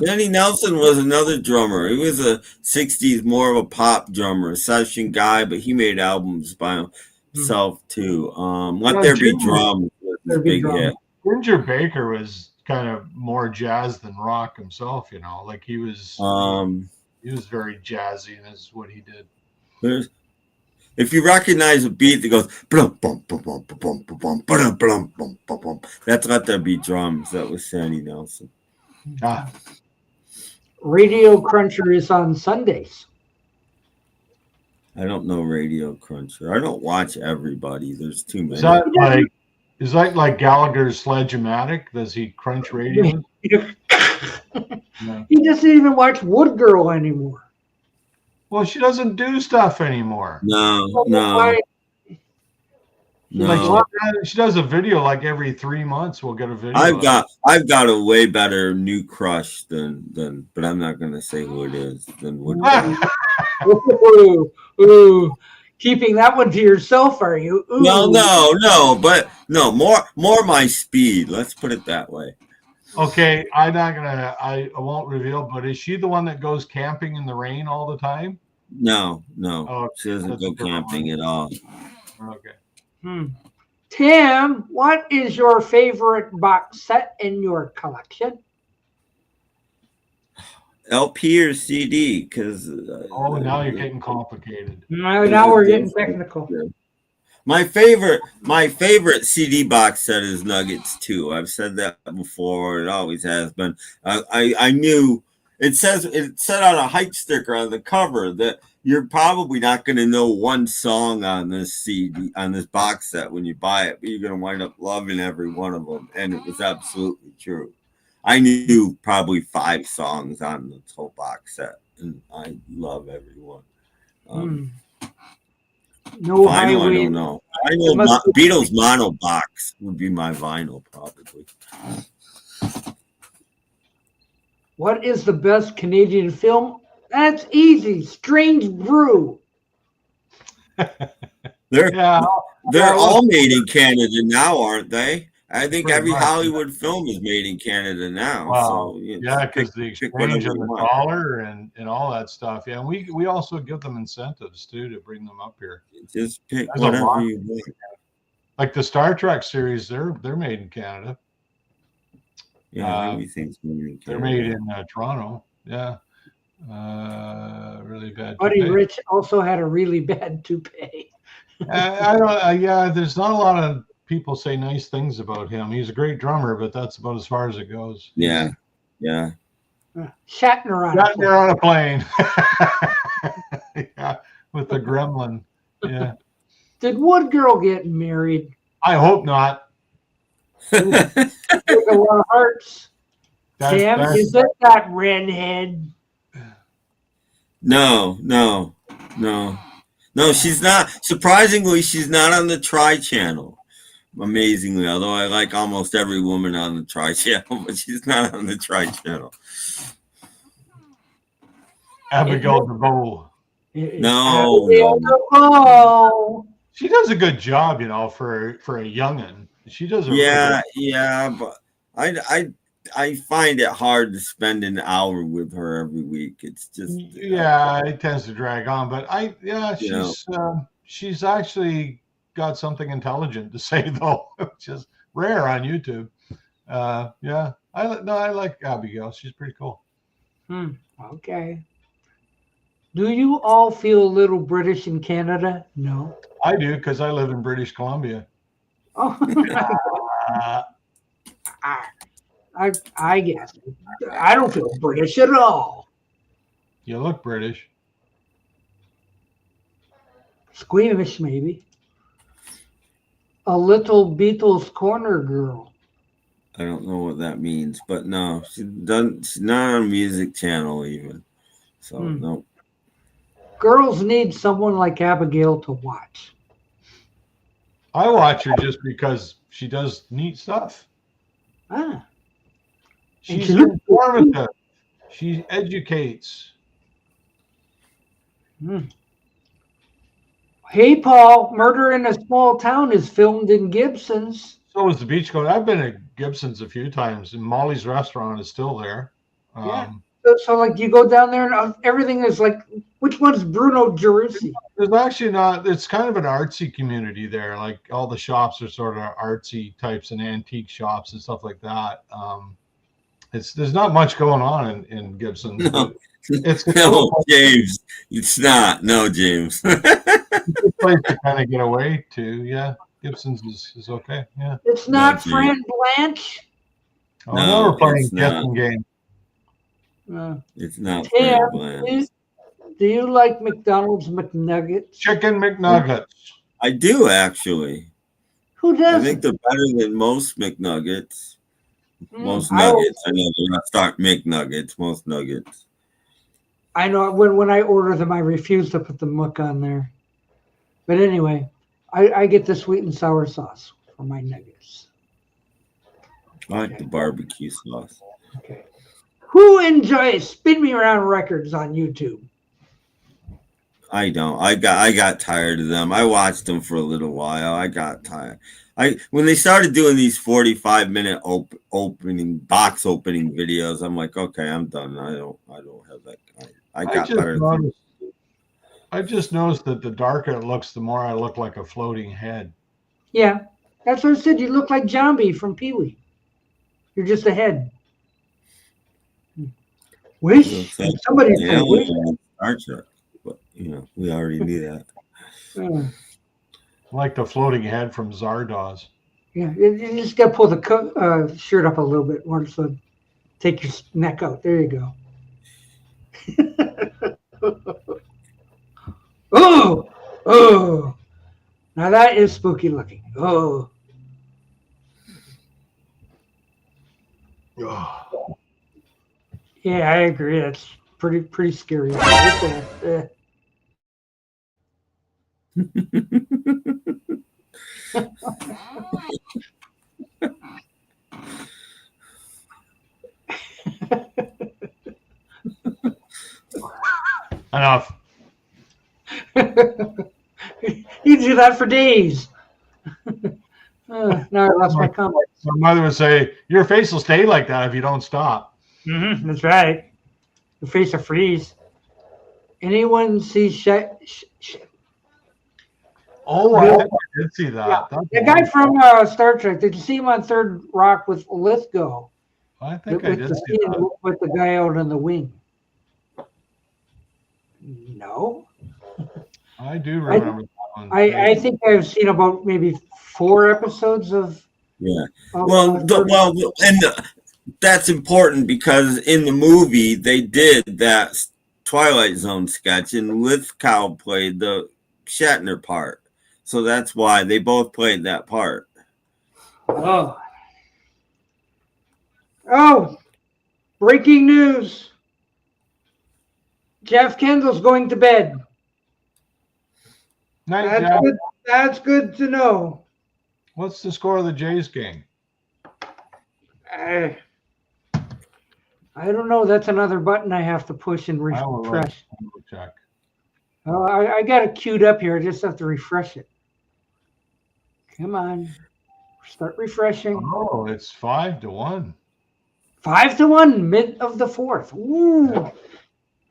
Sandy Nelson was another drummer. He was a 60s, more of a pop drummer, a session guy, but he made albums by himself too. Let There Be Drums was his big hit. Ginger Baker was kind of more jazz than rock himself, you know. Like he was very jazzy, and that's what he did. If you recognize a beat that goes blum, bum, bum, bum, bum, bum, bum, bum, bum, bum, bum, bum, that's Let There Be Drums. That was Sandy Nelson. Radio Cruncher is on Sundays. I don't know Radio Cruncher. I don't watch everybody. There's too many. Is that like Gallagher's Sledge-O-Matic? Does he crunch radio? No. He doesn't even watch Wood Girl anymore. Well, she doesn't do stuff anymore. No. Like she does a video like every 3 months. We'll get a video. I've got a way better new crush than but I'm not gonna say who it is. Ooh. Keeping that one to yourself, are you? Ooh. No, but no, more my speed. Let's put it that way. Okay, I won't reveal, but is she the one that goes camping in the rain all the time? No. Oh, she doesn't go camping at all. Okay. Tim, what is your favorite box set in your collection? LP or CD? Because now you're getting complicated. Now we're getting technical. My favorite CD box set is Nuggets 2. I've said that before. It always has been. I knew it said on a hype sticker on the cover that you're probably not going to know one song on this CD, on this box set when you buy it, but you're going to wind up loving every one of them. And it was absolutely true. I knew probably 5 songs on this whole box set, and I love every one. No vinyl, I don't know. I know Beatles mono box would be my vinyl, probably. What is the best Canadian film? That's easy. Strange Brew. They're all made in Canada now, aren't they? I think every Hollywood film is made in Canada now. Wow. So, because the exchange of the dollar and all that stuff. Yeah, and we also give them incentives too to bring them up here. Just pick whatever you want. Like the Star Trek series, they're made in Canada. Yeah, everything's made in Canada. They're made in Toronto. Yeah. Really bad. Buddy Rich also had a really bad toupee. There's not a lot of people say nice things about him. He's a great drummer, but that's about as far as it goes. Yeah. Shatner on a plane. Yeah, with the gremlin. Yeah. Did Wood Girl get married? I hope not. A lot of hearts. Sam, is it that redhead? No, she's not. Surprisingly, she's not on the Tri-Channel. Amazingly, although I like almost every woman on the Tri-Channel, but she's not on the Tri-Channel. Abigail DeVoe. No. She does a good job, for a youngin'. She does. But I find it hard to spend an hour with she's actually got something intelligent to say, though, which is rare on YouTube. Yeah, I like Abigail. She's pretty cool. Okay. Do you all feel a little British in Canada? No. I do, because I live in British Columbia. Oh, I guess. I don't feel British at all. You look British. Squeamish, maybe. A little Beatles corner girl. I don't know what that means, but no, she's not on a music channel even. So no. Girls need someone like Abigail to watch. I watch her just because she does neat stuff. She's informative. She educates. Hey, Paul, Murder in a Small Town is filmed in Gibson's. So is the Beachcoat. I've been at Gibson's a few times, and Molly's Restaurant is still there. Yeah. So like you go down there and everything is like, which one's Bruno Gerisi? There's actually not. It's kind of an artsy community there. Like all the shops are sort of artsy types and antique shops and stuff like that. There's not much going on in Gibson. No. It's No, James. It's not. No, James. It's a place to kind of get away to. Yeah, Gibson's is okay. Yeah. It's not Fran Blanche. Oh, no, we're playing guessing game. It's not Tim, Fran Blanche. do you like McDonald's McNuggets? Chicken McNuggets. I do actually. Who does? I think they're better than most McNuggets. Most nuggets. I know they're not start McNuggets. Most nuggets. I know when I order them, I refuse to put the muck on there. But anyway, I get the sweet and sour sauce for my nuggets. I like the barbecue sauce. Okay. Who enjoys Spin Me Around Records on YouTube? I don't. I got tired of them. I watched them for a little while. I got tired. When they started doing these 45-minute box opening videos, I'm like, okay, I'm done. I don't have that. I got better. I just noticed that the darker it looks, the more I look like a floating head. Yeah, that's what I said. You look like Jambi from Pee-wee. You're just a head. Wish somebody said Wish. Star Trek, but we already knew that. Like the floating head from Zardoz. Yeah, you just got to pull the shirt up a little bit more, so take your neck out. There you go. Oh, now that is spooky looking. Oh. Yeah, I agree. That's pretty scary. Enough. You do that for days. Now I lost my comment. My mother would say, "Your face will stay like that if you don't stop." That's right. Your face will freeze. Anyone see Oh, I think I did see that. Yeah. The guy from Star Trek. Did you see him on Third Rock with Lithgow? I think I did see that. With the guy out on the wing. No. I do remember that one. I think I've seen about maybe 4 episodes of. Yeah. That's important because in the movie they did that Twilight Zone sketch, and Lithgow played the Shatner part, so that's why they both played that part. Oh, breaking news. Jeff Kendall's going to bed. That's good to know. What's the score of the Jays game? I don't know. That's another button I have to push and refresh. Check. Oh, I got it queued up here. I just have to refresh it. Come on. Start refreshing. Oh, it's 5-1. 5-1, mid of the 4th. Ooh.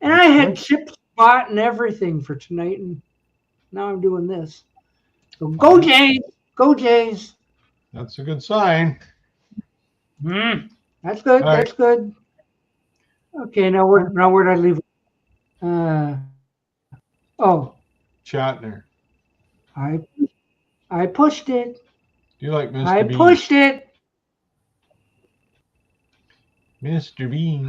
And I had chips bought and everything for tonight. And Now I'm doing this. So go Jays! Go Jays! That's a good sign. That's good. All That's good. Okay, now where did I leave? Shatner. I pushed it. Do you like Mr. I Bean? pushed it. Mr. Bean.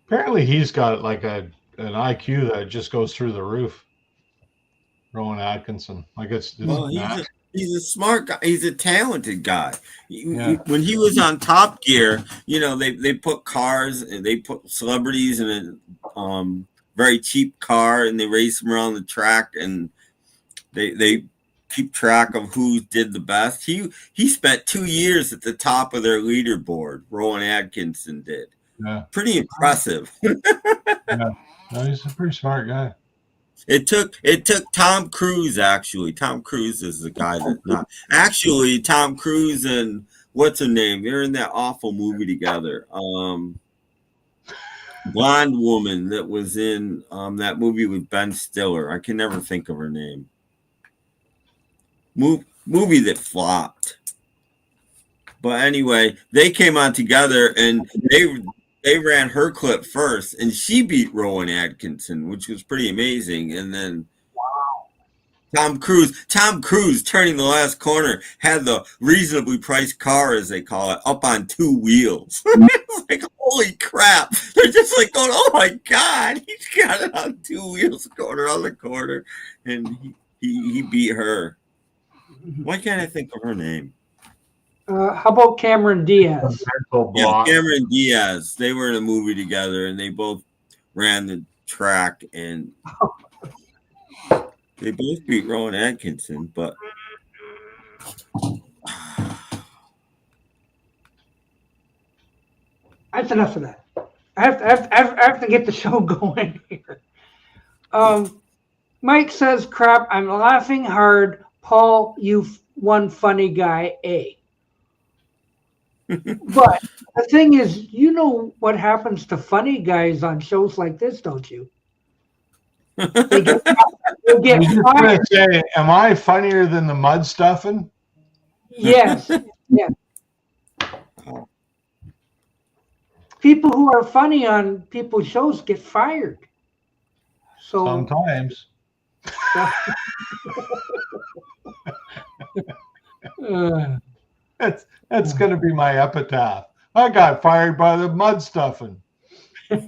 Apparently, he's got like an IQ that just goes through the roof. Rowan Atkinson. Like it's well, he's a smart guy. He's a talented guy. When he was on Top Gear, they put cars and they put celebrities in a very cheap car and they race them around the track and they keep track of who did the best. He spent 2 years at the top of their leaderboard. Rowan Atkinson did. Yeah. Pretty impressive. Yeah. No, he's a pretty smart guy. It took Tom Cruise, actually. Tom Cruise is the guy that's not. Actually, Tom Cruise and what's her name? They're in that awful movie together. Blonde woman that was in that movie with Ben Stiller. I can never think of her name. Movie that flopped. But anyway, they came on together and they ran her clip first, and she beat Rowan Atkinson, which was pretty amazing. And then Tom Cruise turning the last corner had the reasonably priced car, as they call it, up on 2 wheels. It's like, holy crap. They're just like going, oh my God, he's got it on 2 wheels going around the corner. And he beat her. Why can't I think of her name? How about Cameron Diaz? Yeah, Cameron Diaz. They were in a movie together, and they both ran the track, and they both beat Rowan Atkinson. But that's enough of that. I have to get the show going here. Mike says, "Crap! I'm laughing hard." Paul, you one funny guy, A. But the thing is, you know what happens to funny guys on shows like this, don't you? They get fired. Say, am I funnier than the mud stuffing? Yes. Yes. People who are funny on people's shows get fired. So sometimes. That's going to be my epitaph. I got fired by the mud stuffing. Blue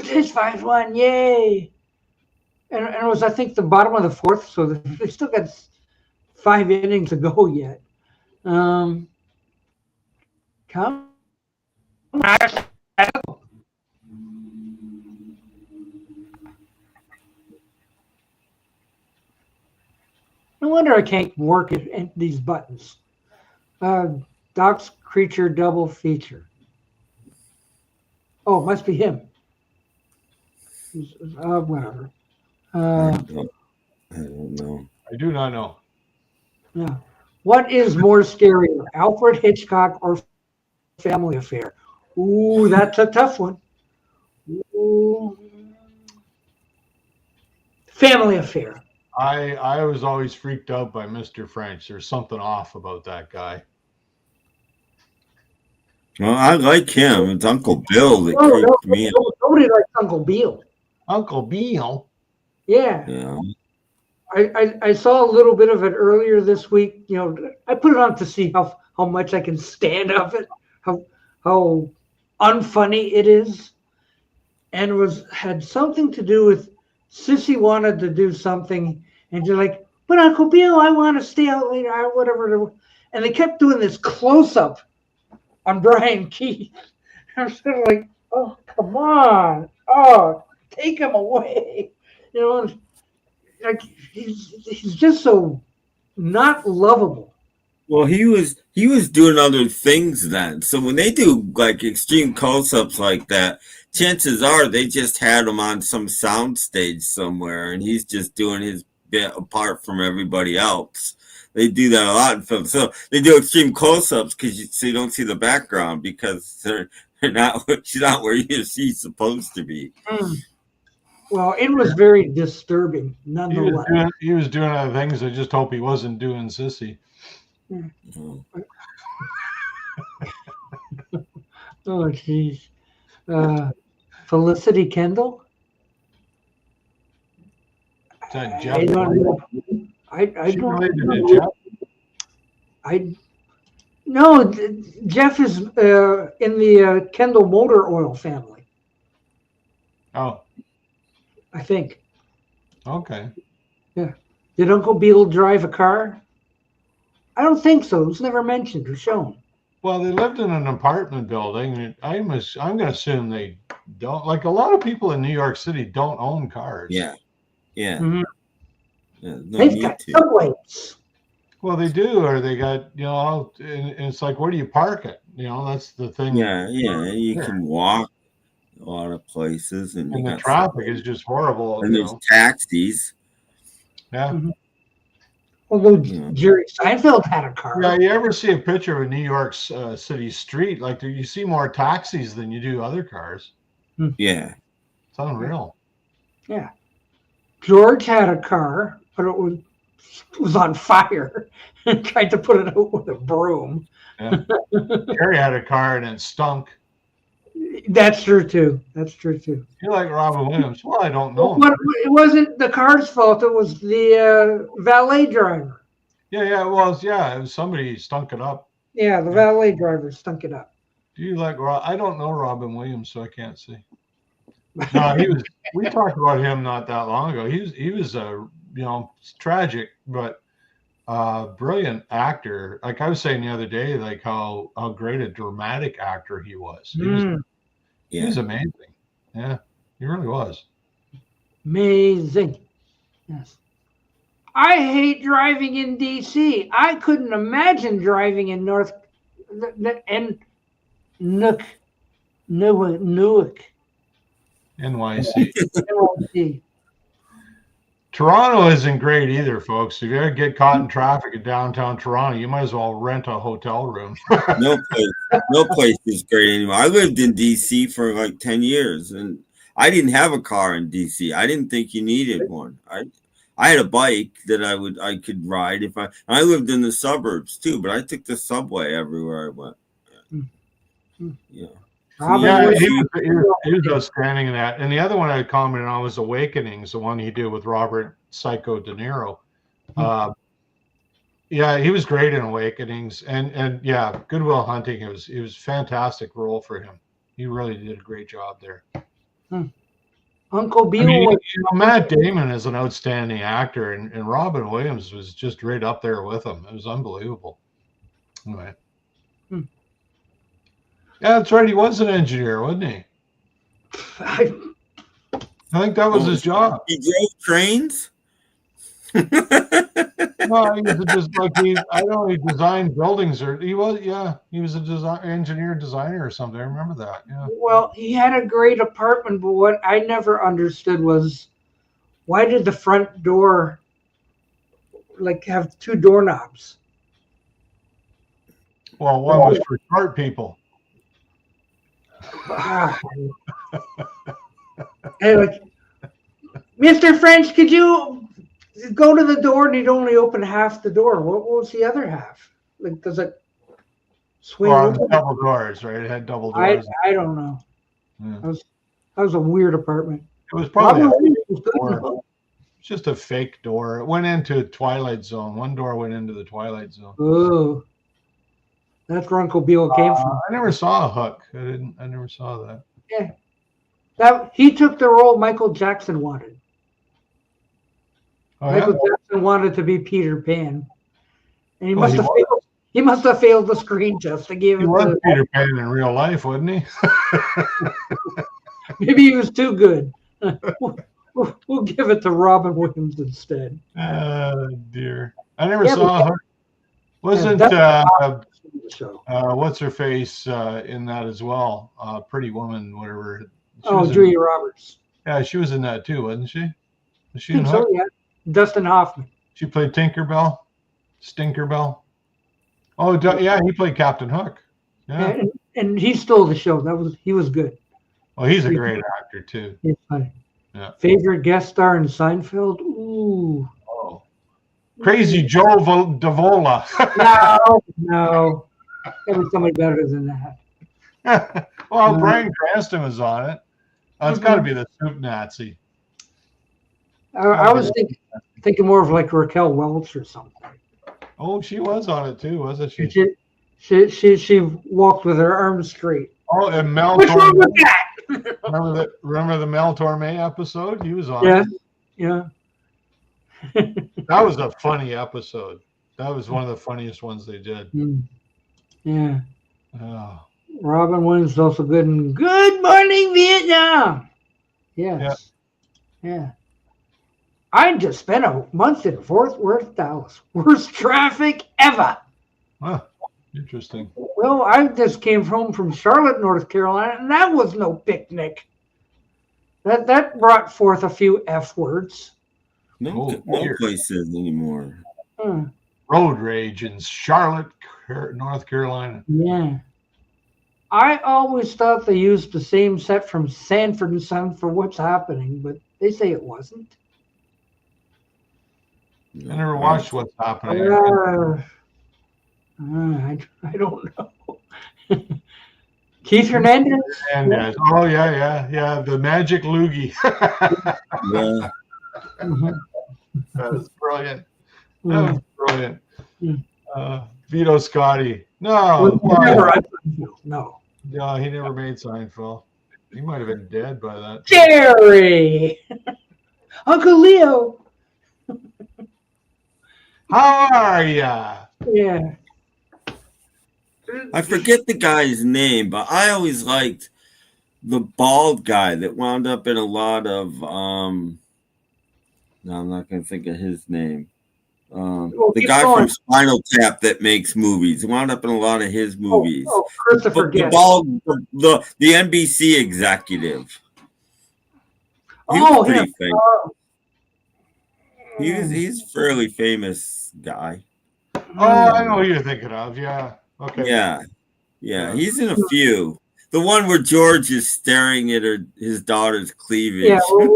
Jays 5-1, yay! And it was, I think, the bottom of the fourth, so they still got 5 innings to go yet. Come on. No wonder I can't work at these buttons. Doc's Creature double feature. Oh, it must be him. Whatever. I don't know. I do not know. Yeah. What is more scarier, Alfred Hitchcock or Family Affair? Ooh, that's a tough one. Ooh. Family Affair. I was always freaked out by Mr. French. There's something off about that guy. Well, I like him. It's Uncle Bill that creeped me out. Nobody likes Uncle Bill. Uncle Bill? Yeah. I saw a little bit of it earlier this week. You know, I put it on to see how much I can stand of it, how unfunny it is, and had something to do with Sissy wanted to do something, and you're like, but Uncle Bill, I want to stay out later, or whatever. And they kept doing this close-up on Brian Keith. I was sort of like, oh, come on. Oh, take him away. You know, like he's just so not lovable. Well, he was doing other things then. So when they do like extreme close-ups like that, chances are they just had him on some sound stage somewhere, and he's just doing his bit apart from everybody else. They do that a lot in film. So they do extreme close-ups so you don't see the background because she's not where she's supposed to be. Well, it was very disturbing, nonetheless. He was doing other things. I just hope he wasn't doing Sissy. Oh, jeez. Felicity Kendall? Is that I Jeff? don't know. I She don't related to know. Jeff? No, Jeff is in the Kendall Motor Oil family, Oh, I think. okay. Yeah. Did Uncle Beale drive a car? I don't think so. It was never mentioned or shown. Well, they lived in an apartment building. And I'm going to assume they don't. Like a lot of people in New York City don't own cars. Yeah. Mhm. No They've need got to. subways. Well, they do, or they got, and it's like, where do you park it? That's the thing. Yeah. You can walk a lot of places, and And the traffic is just horrible. And there's taxis. Yeah. Mm-hmm. Although Jerry Seinfeld had a car. Yeah, you ever see a picture of a New York City street? Like you see more taxis than you do other cars. Yeah. It's unreal. Yeah. George had a car, but it was on fire and tried to put it out with a broom. Yeah. Jerry had a car and it stunk. That's true too. You like Robin Williams? Well, I don't know. But it wasn't the car's fault. It was the valet driver. Yeah, it was. Yeah, it was somebody stunk it up. Yeah, the valet driver stunk it up. Do you like I don't know Robin Williams, so I can't see. No, we talked about him not that long ago. He was a tragic but brilliant actor. Like I was saying the other day, like how great a dramatic actor he was. He was amazing. Yeah, he really was. Amazing. Yes. I hate driving in DC. I couldn't imagine driving in Newark. NYC. Toronto isn't great either, folks. If you ever get caught in traffic in downtown Toronto, you might as well rent a hotel room. No place is great anymore. I lived in DC for like 10 years, and I didn't have a car in DC. I didn't think you needed one. I had a bike that I could ride if I lived in the suburbs too, but I took the subway everywhere I went. Yeah. He was outstanding in that. And the other one I commented on was Awakenings, the one he did with Robert Psycho De Niro. He was great in Awakenings, and yeah, Good Will Hunting. It was a fantastic role for him. He really did a great job there. Uncle Beale. Matt Damon is an outstanding actor, and Robin Williams was just right up there with him. It was unbelievable. Anyway. Yeah, that's right. He was an engineer, wasn't he? I think that was his job. He drove trains. Well, he designed buildings, or he was a engineer designer or something. I remember that. Yeah. Well, he had a great apartment, but what I never understood was why did the front door have two doorknobs? Well, one was for short people. Hey, Mr. French, could you go to the door and you'd only open half the door? What was the other half? Does it swing open? Double doors, right? It had double doors. I don't know. Yeah. That was a weird apartment. It was probably a door. It's just a fake door. It went into Twilight Zone. One door went into the Twilight Zone. Oh. That's where Uncle Beale came from. I never saw a hook. I never saw that. Yeah. He took the role Michael Jackson wanted. Michael Jackson wanted to be Peter Pan. And he must have failed the screen test. He was Peter Pan in real life, wasn't he? Maybe he was too good. We'll give it to Robin Williams instead. Dear. I never saw her. Wasn't what's her face in that as well? Pretty Woman, whatever. Julia Roberts. Yeah, she was in that too, wasn't she? Was she in Hook? Yeah. Dustin Hoffman. She played Tinkerbell, Stinkerbell. Oh, yeah, he played Captain Hook. Yeah, and he stole the show. He was good. Well, he's a great actor too. He's funny. Yeah. Favorite guest star in Seinfeld? Ooh. Oh. Crazy Joe Davola. No. There was somebody better than that. Well, Bryan Cranston was on it. It's got to be the Soup Nazi. I was thinking more of like Raquel Welch or something. Oh, she was on it too, wasn't she? She walked with her arms straight. Oh, and Mel What's wrong with Torme. that? Remember the Mel Torme episode? He was on Yeah. it. Yeah. That was a funny episode. That was one of the funniest ones they did. Yeah. Oh. Robin Williams is also good in Good Morning Vietnam. Yes. Yeah. I just spent a month in Fort Worth, Dallas. Worst traffic ever. Huh. Interesting. Well, I just came home from Charlotte, North Carolina, and that was no picnic. That brought forth a few F words. No places anymore. Road rage in Charlotte, North Carolina. Yeah. I always thought they used the same set from Sanford and Son for What's Happening, but they say it wasn't. I never watched What's Happening. I don't know. Keith Hernandez? Oh, yeah. The Magic Loogie. Yeah. That was brilliant. Vito Scotti. No. No, he never made Seinfeld. He might have been dead by that time. Jerry! Uncle Leo! How are ya? Yeah. I forget the guy's name, but I always liked the bald guy that wound up in a lot of no, I'm not gonna think of his name. The guy from Spinal Tap that makes movies wound up in a lot of his movies. Christopher Guest. The NBC executive. He was pretty famous. He's a fairly famous guy. Oh, I know who you're thinking of. Yeah. Okay. Yeah. He's in a few. The one where George is staring at his daughter's cleavage. Yeah, he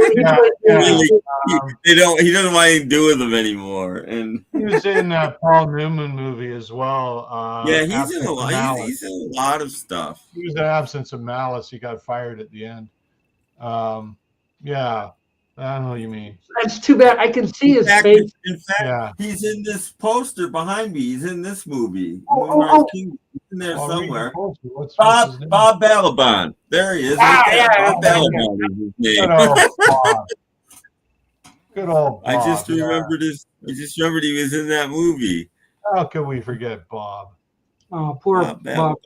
doesn't want anything to do with them anymore. And he was in a Paul Newman movie as well. He's in a lot. He's in a lot of stuff. He was in Absence of Malice. He got fired at the end. Yeah, I don't know what you mean. That's too bad. I can see his face. In fact, he's in this poster behind me. He's in this movie. He's in there somewhere. Bob Balaban. There he is. Bob Balaban is his name. Good old Bob. I just remembered he was in that movie. How could we forget Bob? Oh, poor Bob.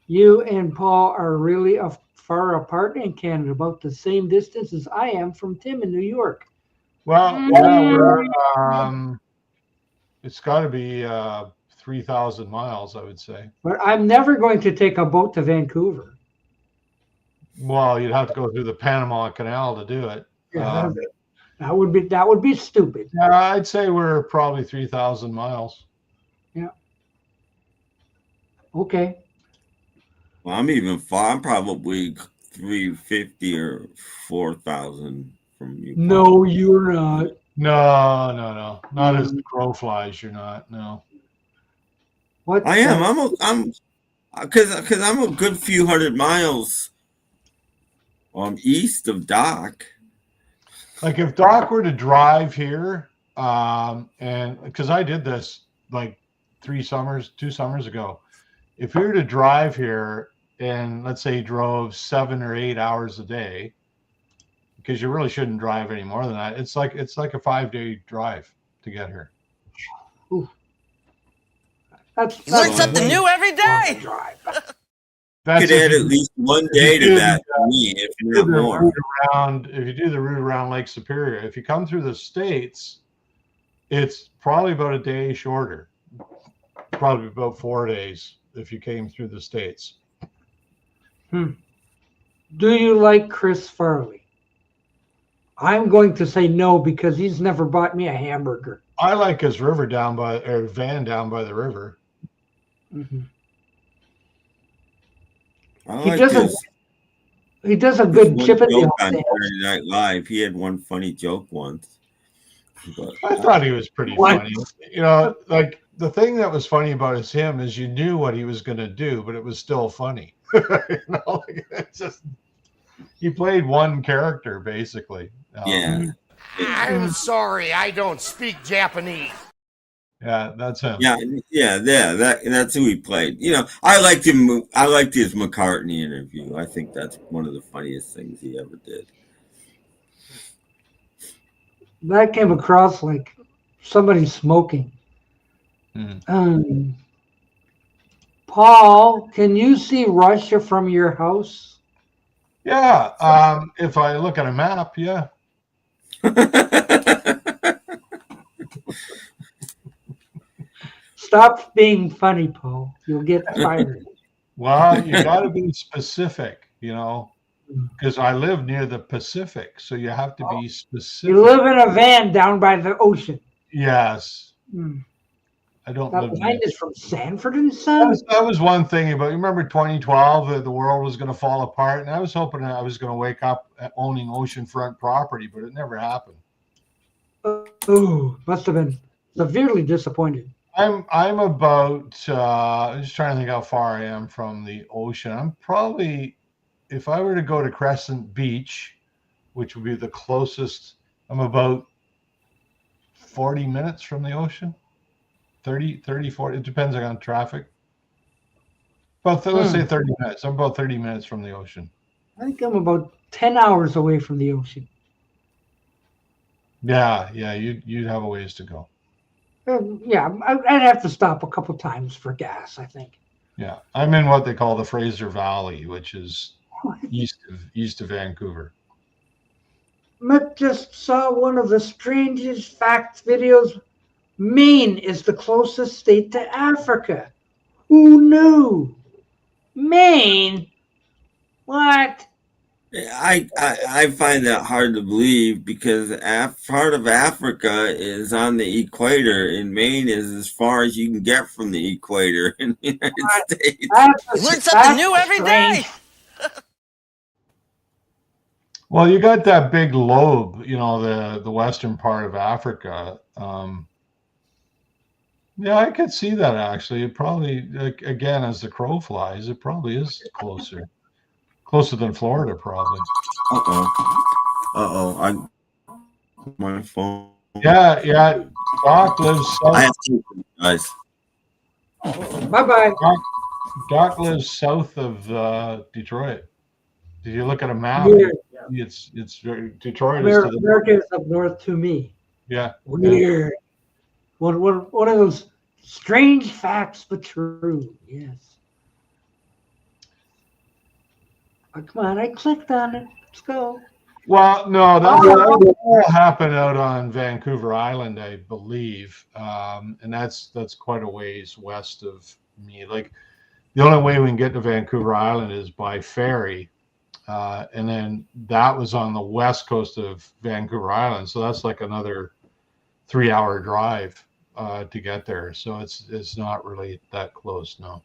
You and Paul are really far apart in Canada, about the same distance as I am from Tim in New York. Well, it's got to be 3,000 miles, I would say. But I'm never going to take a boat to Vancouver. Well, you'd have to go through the Panama Canal to do it. Yeah, that would be stupid. Yeah, I'd say we're probably 3,000 miles. Yeah. Okay. Well, I'm even far. I'm probably 350 or 4,000 from you. No, you're not. No. Not as the crow flies. You're not. No. What? I am. I'm because I'm a good few hundred miles east of Doc. Like if Doc were to drive here, and because I did this like 2 summers ago, if he were to drive here and let's say he drove 7 or 8 hours a day, because you really shouldn't drive any more than that. It's like a 5-day drive to get here. Ooh. Learn something new every day. You could add at least one day to that for me, if not more. If you do the route around Lake Superior, if you come through the States, it's probably about a day shorter. Probably about 4 days if you came through the States. Do you like Chris Farley? I'm going to say no because he's never bought me a hamburger. I like his van down by the river. Mm-hmm. I like He does a good One chip in the joke on old Saturday Night Live. He had one funny joke once. But, I thought he was pretty funny. You know, like the thing that was funny about him is you knew what he was going to do, but it was still funny. You know, like, it's just he played one character basically. yeah. I'm sorry, I don't speak Japanese. Yeah, that's him. Yeah. That's who he played. You know, I liked him. I liked his McCartney interview. I think that's one of the funniest things he ever did. That came across like somebody smoking. Paul, can you see Russia from your house? Yeah, if I look at a map, yeah. Stop being funny, Paul. You'll get fired. Well, you got to be specific, you know, because I live near the Pacific, so you have to be specific. You live in a van down by the ocean. Yes. I don't That live line is from Sanford and Son. That was one thing about, you remember 2012, the world was going to fall apart, and I was hoping I was going to wake up owning oceanfront property, but it never happened. Oh, must have been severely disappointed. I'm about I'm just trying to think how far I am from the ocean. I'm probably, if I were to go to Crescent Beach, which would be the closest, I'm about 40 minutes from the ocean. 30, 40, it depends on traffic. But let's say 30 minutes. I'm about 30 minutes from the ocean. I think I'm about 10 hours away from the ocean. Yeah, you'd have a ways to go. Yeah, I'd have to stop a couple times for gas, I think. Yeah, I'm in what they call the Fraser Valley, which is east of Vancouver. Mick just saw one of the strangest facts videos. Maine is the closest state to Africa. Who knew? Maine? What? I find that hard to believe because part of Africa is on the equator, and Maine is as far as you can get from the equator in the United States. Learn something new every day. Well, you got that big lobe, you know, the western part of Africa. Yeah, I could see that actually. It probably, like, again, as the crow flies, it probably is closer than Florida, probably. My phone. Yeah. Doc lives south. I have to, guys. Bye-bye. Doc lives south of Detroit. Did you look at a map? Weird. It's Detroit America, is to the America is up north to me. yeah. Weird. One of those strange facts, but true. Yes. Oh, come on, I clicked on it. Let's go. Well, no, that all happened out on Vancouver Island, I believe, and that's quite a ways west of me. Like, the only way we can get to Vancouver Island is by ferry, and then that was on the west coast of Vancouver Island, so that's like another 3-hour drive to get there. So it's not really that close, no.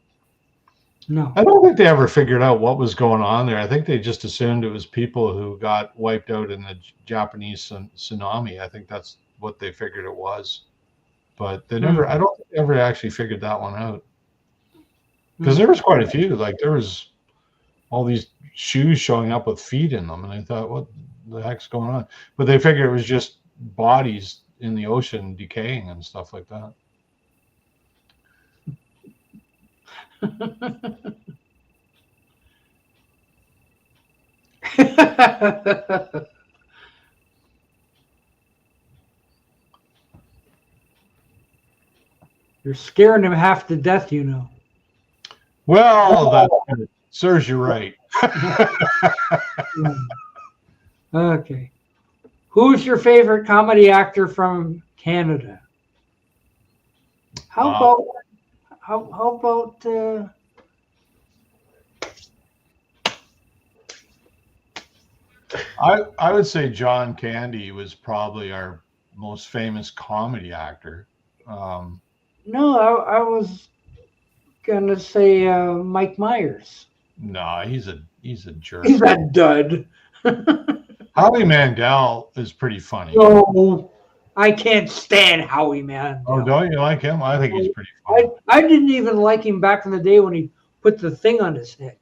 No. I don't think they ever figured out what was going on there. I think they just assumed it was people who got wiped out in the Japanese tsunami. I think that's what they figured it was. But they never, I don't think they ever actually figured that one out. Because there was quite a few. Like, there was all these shoes showing up with feet in them. And I thought, what the heck's going on? But they figured it was just bodies in the ocean decaying and stuff like that. You're scaring him half to death, you know. Well, that serves you right. Okay. Who's your favorite comedy actor from Canada? How about I would say John Candy was probably our most famous comedy actor. No, I was gonna say Mike Myers. No, He's a jerk. He's a dud. Howie Mandel is pretty funny. No, I can't stand Howie Mandel. Oh, don't you like him? I think he's pretty funny. I didn't even like him back in the day when he put the thing on his head.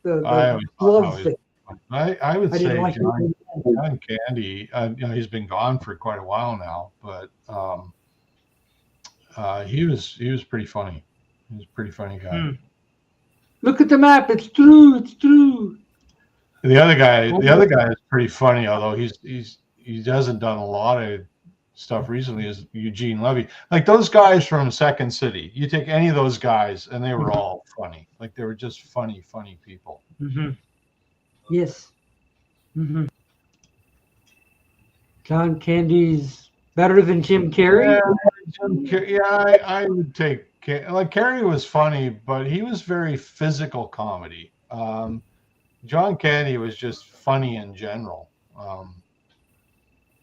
The glove thing. I would say like John Candy. He's been gone for quite a while now, but he was pretty funny. He was a pretty funny guy. Look at the map. It's true. It's true. The other guy is pretty funny, although he hasn't done a lot of stuff recently. Is Eugene Levy? Like those guys from Second City. You take any of those guys, and they were all funny. Like they were just funny people. Mm-hmm. Yes. Mm-hmm. John Candy's better than Jim Carrey. I would take Carrey was funny, but he was very physical comedy. John Candy was just funny in general.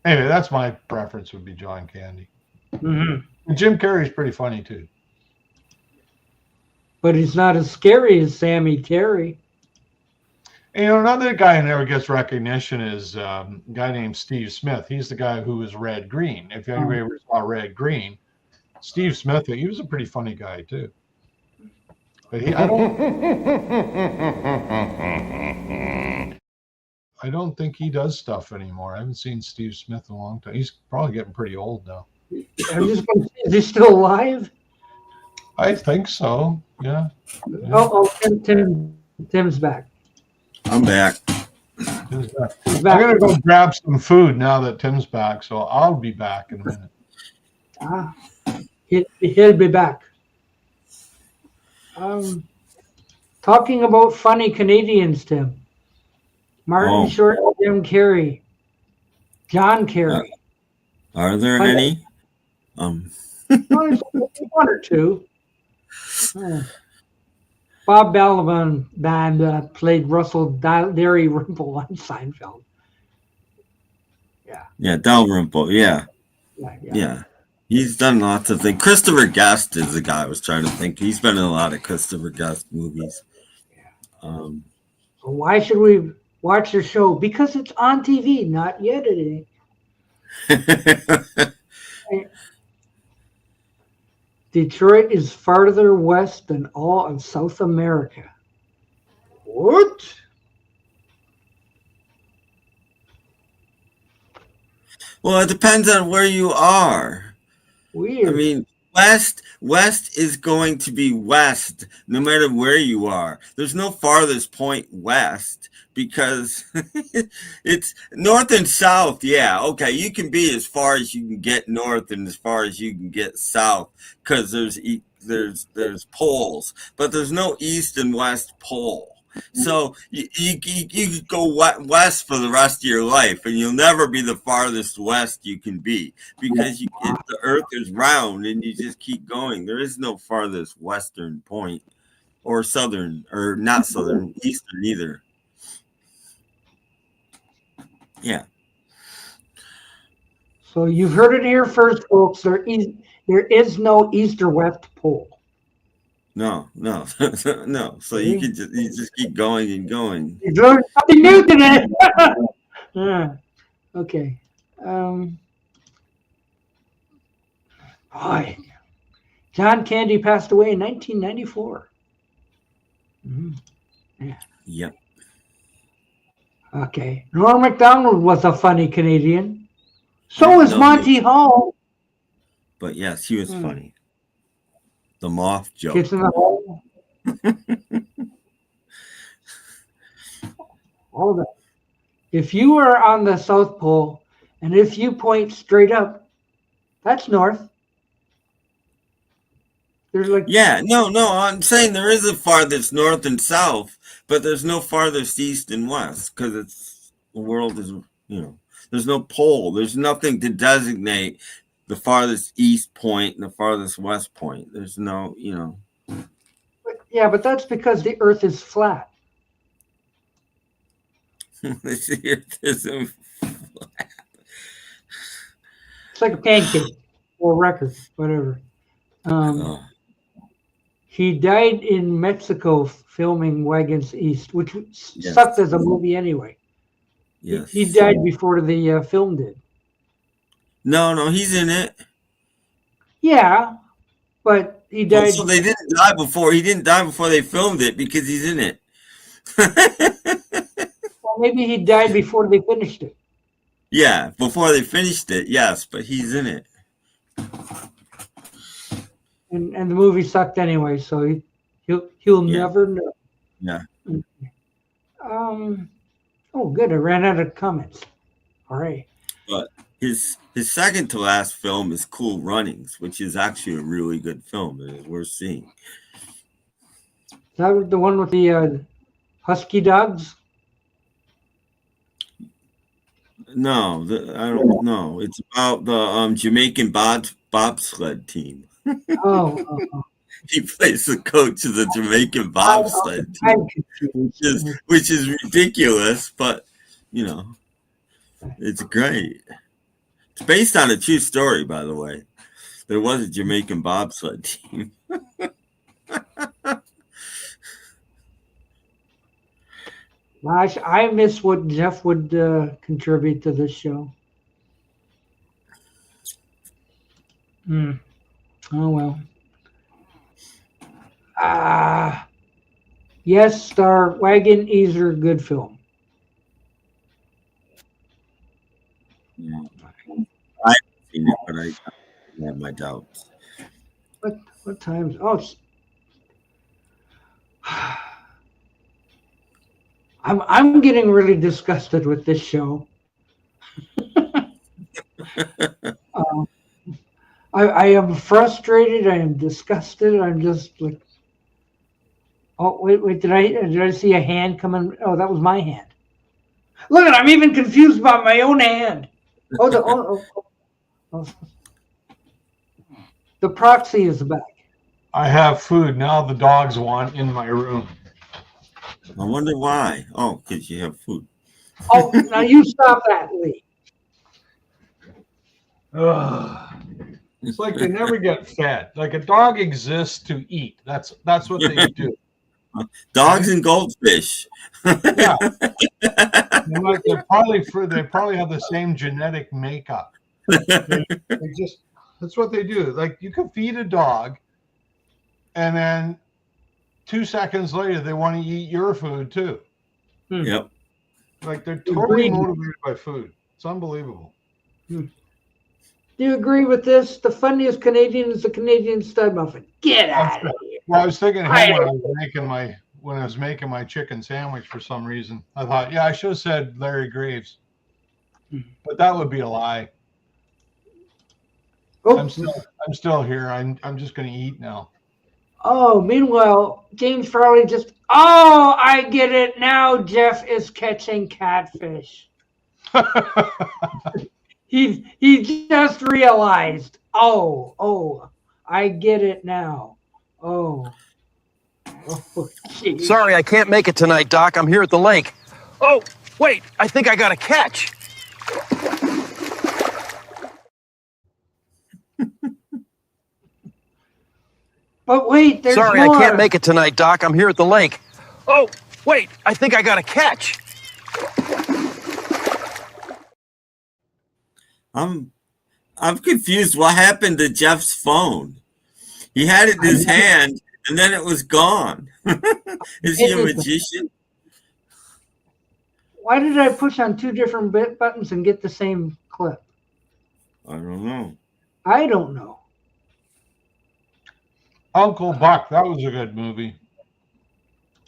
Anyway, that's my preference. Would be John Candy. Mm-hmm. And Jim Carrey's pretty funny too. But he's not as scary as Sammy Terry. And, another guy who never gets recognition is a guy named Steve Smith. He's the guy who was Red Green. If anybody ever saw Red Green, Steve Smith, he was a pretty funny guy too. But I don't think he does stuff anymore. I haven't seen Steve Smith in a long time. He's probably getting pretty old now. I'm just going to say, is he still alive? I think so. Yeah. Tim's back. I'm back. I'm gonna go grab some food now that Tim's back, so I'll be back in a minute. He'll be back. Talking about funny Canadians, Tim. Martin Short, Jim Carrey, John Carrey. Are there any? One or two. Bob Balaban band played Russell Dalrymple on Seinfeld. Yeah, Dalrymple. Yeah. He's done lots of things. Christopher Guest is the guy I was trying to think. He's been in a lot of Christopher Guest movies. So why should we watch the show? Because it's on TV, not yet it ain't. Detroit is farther west than all of South America. What? Well, it depends on where you are. Weird. I mean, west is going to be west no matter where you are. There's no farthest point west because it's north and south. Yeah, okay, you can be as far as you can get north and as far as you can get south because there's poles, but there's no east and west pole. So you could go west for the rest of your life, and you'll never be the farthest west you can be because the Earth is round, and you just keep going. There is no farthest western point, or southern, or not southern, eastern either. Yeah. So you've heard it here first, folks. There is no east or west pole. No. So you just keep going and going. You learned something new today. Yeah. Okay. Boy, John Candy passed away in 1994. Mm-hmm. Yeah. Yep. Okay. Norm Macdonald was a funny Canadian. So was Monty Hall. But yes, he was funny. The moth joke. Kids in the hole. All of that. If you are on the South Pole, and if you point straight up, that's north. There's like no. I'm saying there is a farthest north and south, but there's no farthest east and west because the world is there's no pole. There's nothing to designate the farthest east point and the farthest west point. There's no, Yeah, but that's because the Earth is flat. The Earth isn't flat. It's like a pancake or a record, whatever. He died in Mexico filming Wagons East, which sucked as a movie anyway. Yes. He died before the film did. No, he's in it. Yeah, but he died. So they didn't die before. He didn't die before they filmed it because he's in it. Well, maybe he died before they finished it. Yeah, before they finished it, yes, but he's in it. And the movie sucked anyway, so he'll never know. Yeah. Oh, good. I ran out of comments. All right. But his second to last film is Cool Runnings, which is actually a really good film and is worth seeing. Is that the one with the husky dogs? No, I don't know. It's about the Jamaican bobsled team. Oh. He plays the coach of the Jamaican bobsled team, which is ridiculous, but it's great. It's based on a true story, by the way. There was a Jamaican bobsled team. Gosh, I miss what Jeff would contribute to this show. Oh well. Yes, star Wagon Easer, good film. Yeah. I haven't seen it, but I have my doubts. What times? Oh, I'm getting really disgusted with this show. I am frustrated. I am disgusted. I'm just like, oh wait! Did I see a hand coming? Oh, that was my hand. Look at! I'm even confused about my own hand. Oh, the proxy is back. I have food now. The dogs want in my room. I wonder why. Oh, because you have food. Oh, now you stop that, Lee. It's like they never get fed. Like a dog exists to eat. That's what they do. Dogs and goldfish. Yeah. Like they probably have the same genetic makeup. That's what they do. Like you can feed a dog, and then 2 seconds later they want to eat your food too. Yep. Like they're totally motivated by food. It's unbelievable. Do you agree with this? The funniest Canadian is the Canadian stud muffin. Get out of here. Well, I was thinking of him when I was making my chicken sandwich for some reason. I thought, I should have said Larry Graves, but that would be a lie. Oh. I'm still here. I'm just going to eat now. Oh, meanwhile, James Frehley I get it now. Jeff is catching catfish. He just realized. Oh, I get it now. Oh, geez. Sorry, I can't make it tonight, Doc. I'm here at the lake. Oh, wait, I think I got a catch. But wait, there's Sorry, more. I can't make it tonight, Doc. I'm here at the lake. Oh, wait, I think I got a catch. I'm confused. What happened to Jeff's phone? He had it in his hand, and then it was gone. Is he a magician? Why did I push on 2 different buttons and get the same clip? I don't know. I don't know. Uncle Buck, that was a good movie.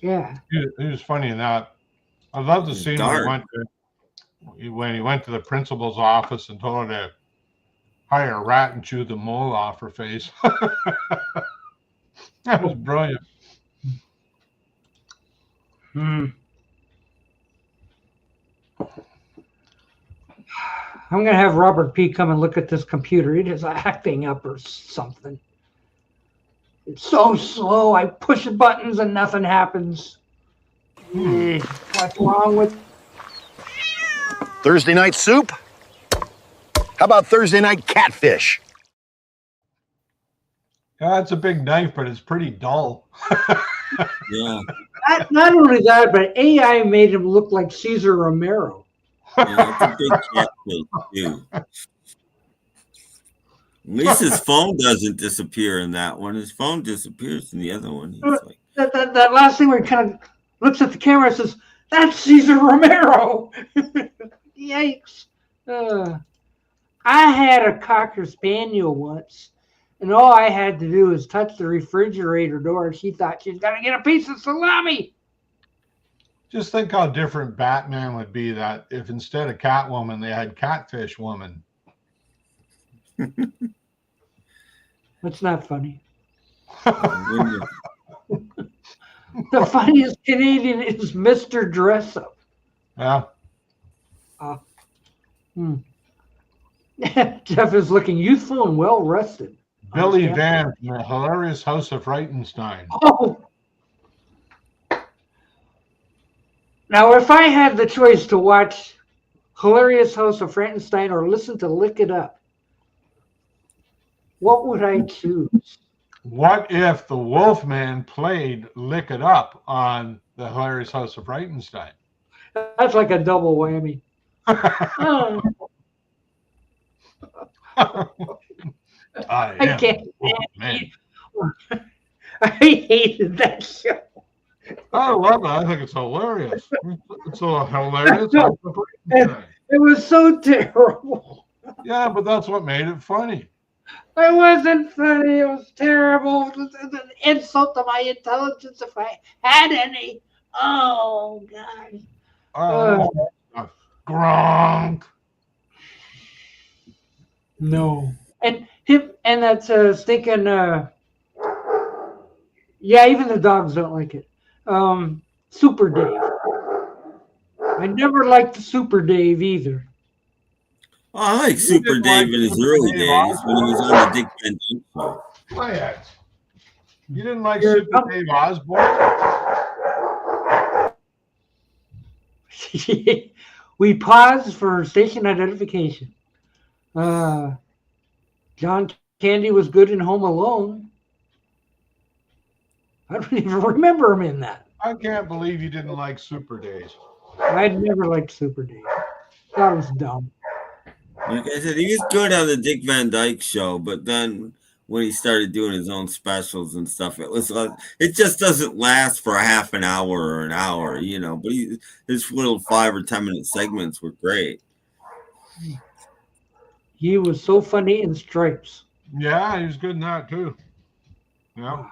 Yeah. He was funny in that. I love the scene when he went to the principal's office and told her to hire a rat and chew the mole off her face. That was brilliant. I'm going to have Robert P. come and look at this computer. It is acting up or something. It's so slow. I push buttons and nothing happens. What's wrong with Thursday night soup? How about Thursday night catfish? Yeah, it's a big knife, but it's pretty dull. Yeah. Not only that, but AI made him look like Cesar Romero. Yeah, it's a big catfish too. At least his phone doesn't disappear in that one. His phone disappears in the other one. He's like, that last thing where he kind of looks at the camera and says, "That's Cesar Romero." Yikes. I had a Cocker Spaniel once, and all I had to do was touch the refrigerator door, and she thought she's going to get a piece of salami. Just think how different Batman would be that if instead of Catwoman, they had Catfish Woman. That's not funny. The funniest Canadian is Mr. Dress Up. Yeah. Jeff is looking youthful and well rested. Billy Van from the hilarious House of Frightenstein. Oh. Now, if I had the choice to watch Hilarious House of Frankenstein or listen to Lick It Up, what would I choose? What if the Wolfman played Lick It Up on the Hilarious House of Frightenstein? That's like a double whammy. I can't. I hated that show. I love it. I think it's hilarious. It's a hilarious. It was so terrible. Yeah, but that's what made it funny. It wasn't funny. It was terrible. It was an insult to my intelligence if I had any. Oh, God. Gronk. No. And him and that stinking yeah, even the dogs don't like it. Super Dave. I never liked Super Dave either. Oh, I like Super Dave in his early days when he was on the Dick Van Dyke Show. Quiet. You didn't like Super Dave Osborne? We paused for station identification. John Candy was good in Home Alone. I don't even remember him in that. I can't believe you didn't like Super Dave. I'd never liked Super Dave. That was dumb. Like I said, he was good on the Dick Van Dyke Show, but then when he started doing his own specials and stuff, it just doesn't last for a half an hour or an hour, you know. But his little 5 or 10 minute segments were great. He was so funny in Stripes. Yeah, he was good in that too. Yeah.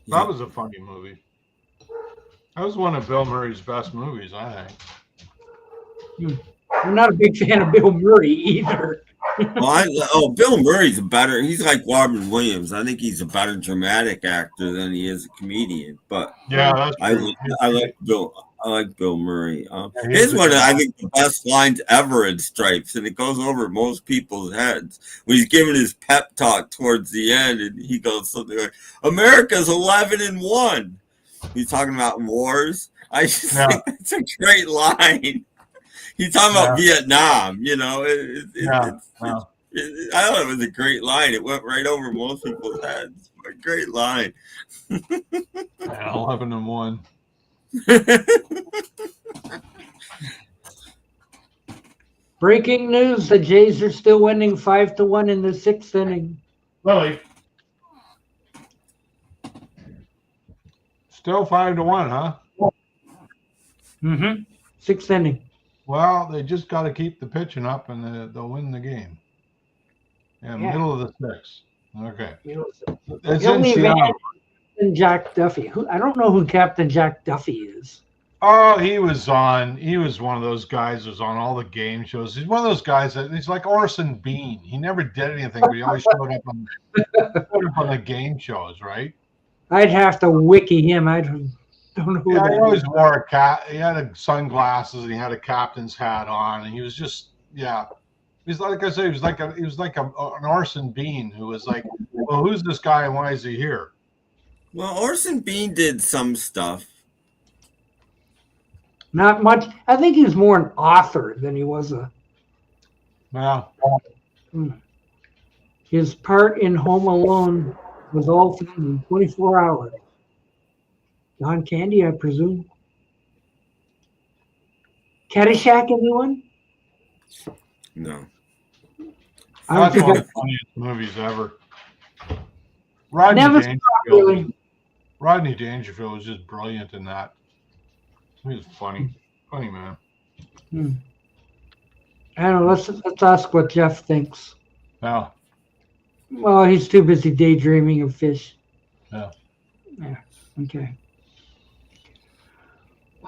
That was a funny movie. That was one of Bill Murray's best movies, I think. I'm not a big fan of Bill Murray either. Bill Murray's he's like Robin Williams. I think he's a better dramatic actor than he is a comedian. But yeah, that's I like Bill Murray. Here's one of, I think, the best lines ever in Stripes, and it goes over most people's heads. When he's giving his pep talk towards the end, and he goes something like, "America's 11-1." He's talking about wars. I just think it's a great line. He's talking about Vietnam, you know. I thought it was a great line. It went right over most people's heads. A great line. 11-1. Breaking news: the Jays are still winning 5-1 in the 6th inning. Really? Still 5-1, huh? Mm-hmm. 6th inning. Well, they just got to keep the pitching up, and they'll win the game. Yeah, middle of the 6th. Okay. It's in Seattle. Jack Duffy. I don't know who Captain Jack Duffy is. Oh, he was one of those guys who was on all the game shows. He's one of those guys he's like Orson Bean. He never did anything, but he always showed up on the game shows, right? I'd have to wiki him. I don't know who that he always wore a cap. He had sunglasses and he had a captain's hat on, and he was just He's like I say, he was like an Orson Bean who was like, well, who's this guy and why is he here? Well, Orson Bean did some stuff. Not much. I think he was more an author than he was a. Wow. His part in Home Alone was all filmed in 24 hours. John Candy, I presume. Caddyshack, anyone? No. That's one of the funniest movies ever. Rodney Dangerfield was just brilliant in that. He was funny. Funny man. I don't know. Let's ask what Jeff thinks. Yeah. Well, he's too busy daydreaming of fish. Yeah. Yeah. Okay.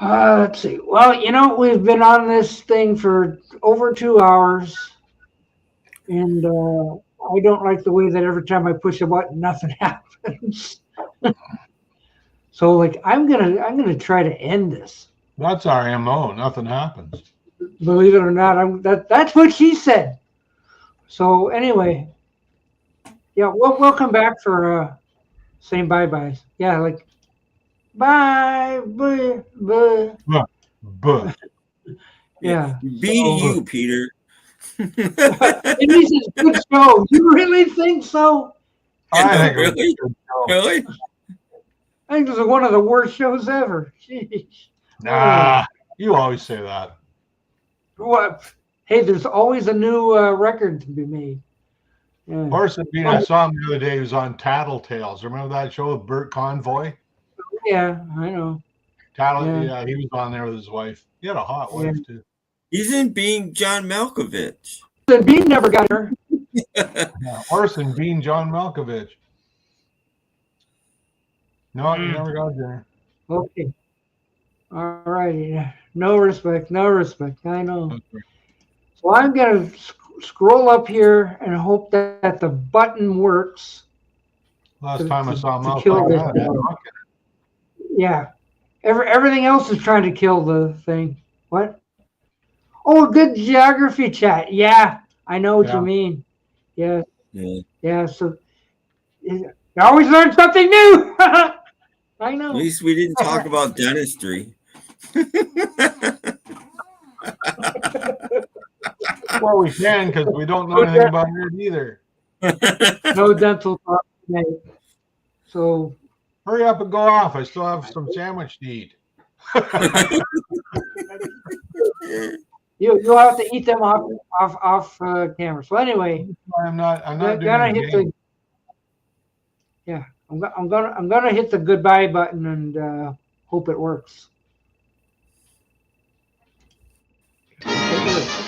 Let's see. Well, we've been on this thing for over 2 hours, and I don't like the way that every time I push a button, nothing happens. So, like, I'm gonna try to end this. That's our MO. Nothing happens. Believe it or not, that's what she said. So anyway, yeah, we'll come back for saying bye-byes. Yeah, like bye, bye, bye. Buh. Yeah. Be to you, Peter. It is a good show. You really think so? I think Really? I think this is one of the worst shows ever. Jeez. Nah, you always say that. What? Hey, there's always a new record to be made. Yeah. Orson Bean, I saw him the other day. He was on Tattletales. Remember that show with Burt Convoy? Yeah, I know. Yeah, he was on there with his wife. He had a hot wife too. He's in Being John Malkovich. Orson Bean never got her. Yeah, Orson Bean, John Malkovich. No, he never got there. Okay. All righty. No respect. No respect. I know. Okay. So I'm going to scroll up here and hope that the button works. Last time I saw to kill this guy. Yeah. Everything else is trying to kill the thing. What? Oh, good geography chat. Yeah, I know what you mean. Yeah. Yeah. So you always learn something new. I know. At least we didn't talk about dentistry. Well, we can because we don't know anything about it either. No dental talk tonight. So hurry up and go off. I still have some sandwich to eat. You'll have to eat them off camera. So anyway, I'm not doing it. Yeah, I'm gonna hit the goodbye button and hope it works. Take a look.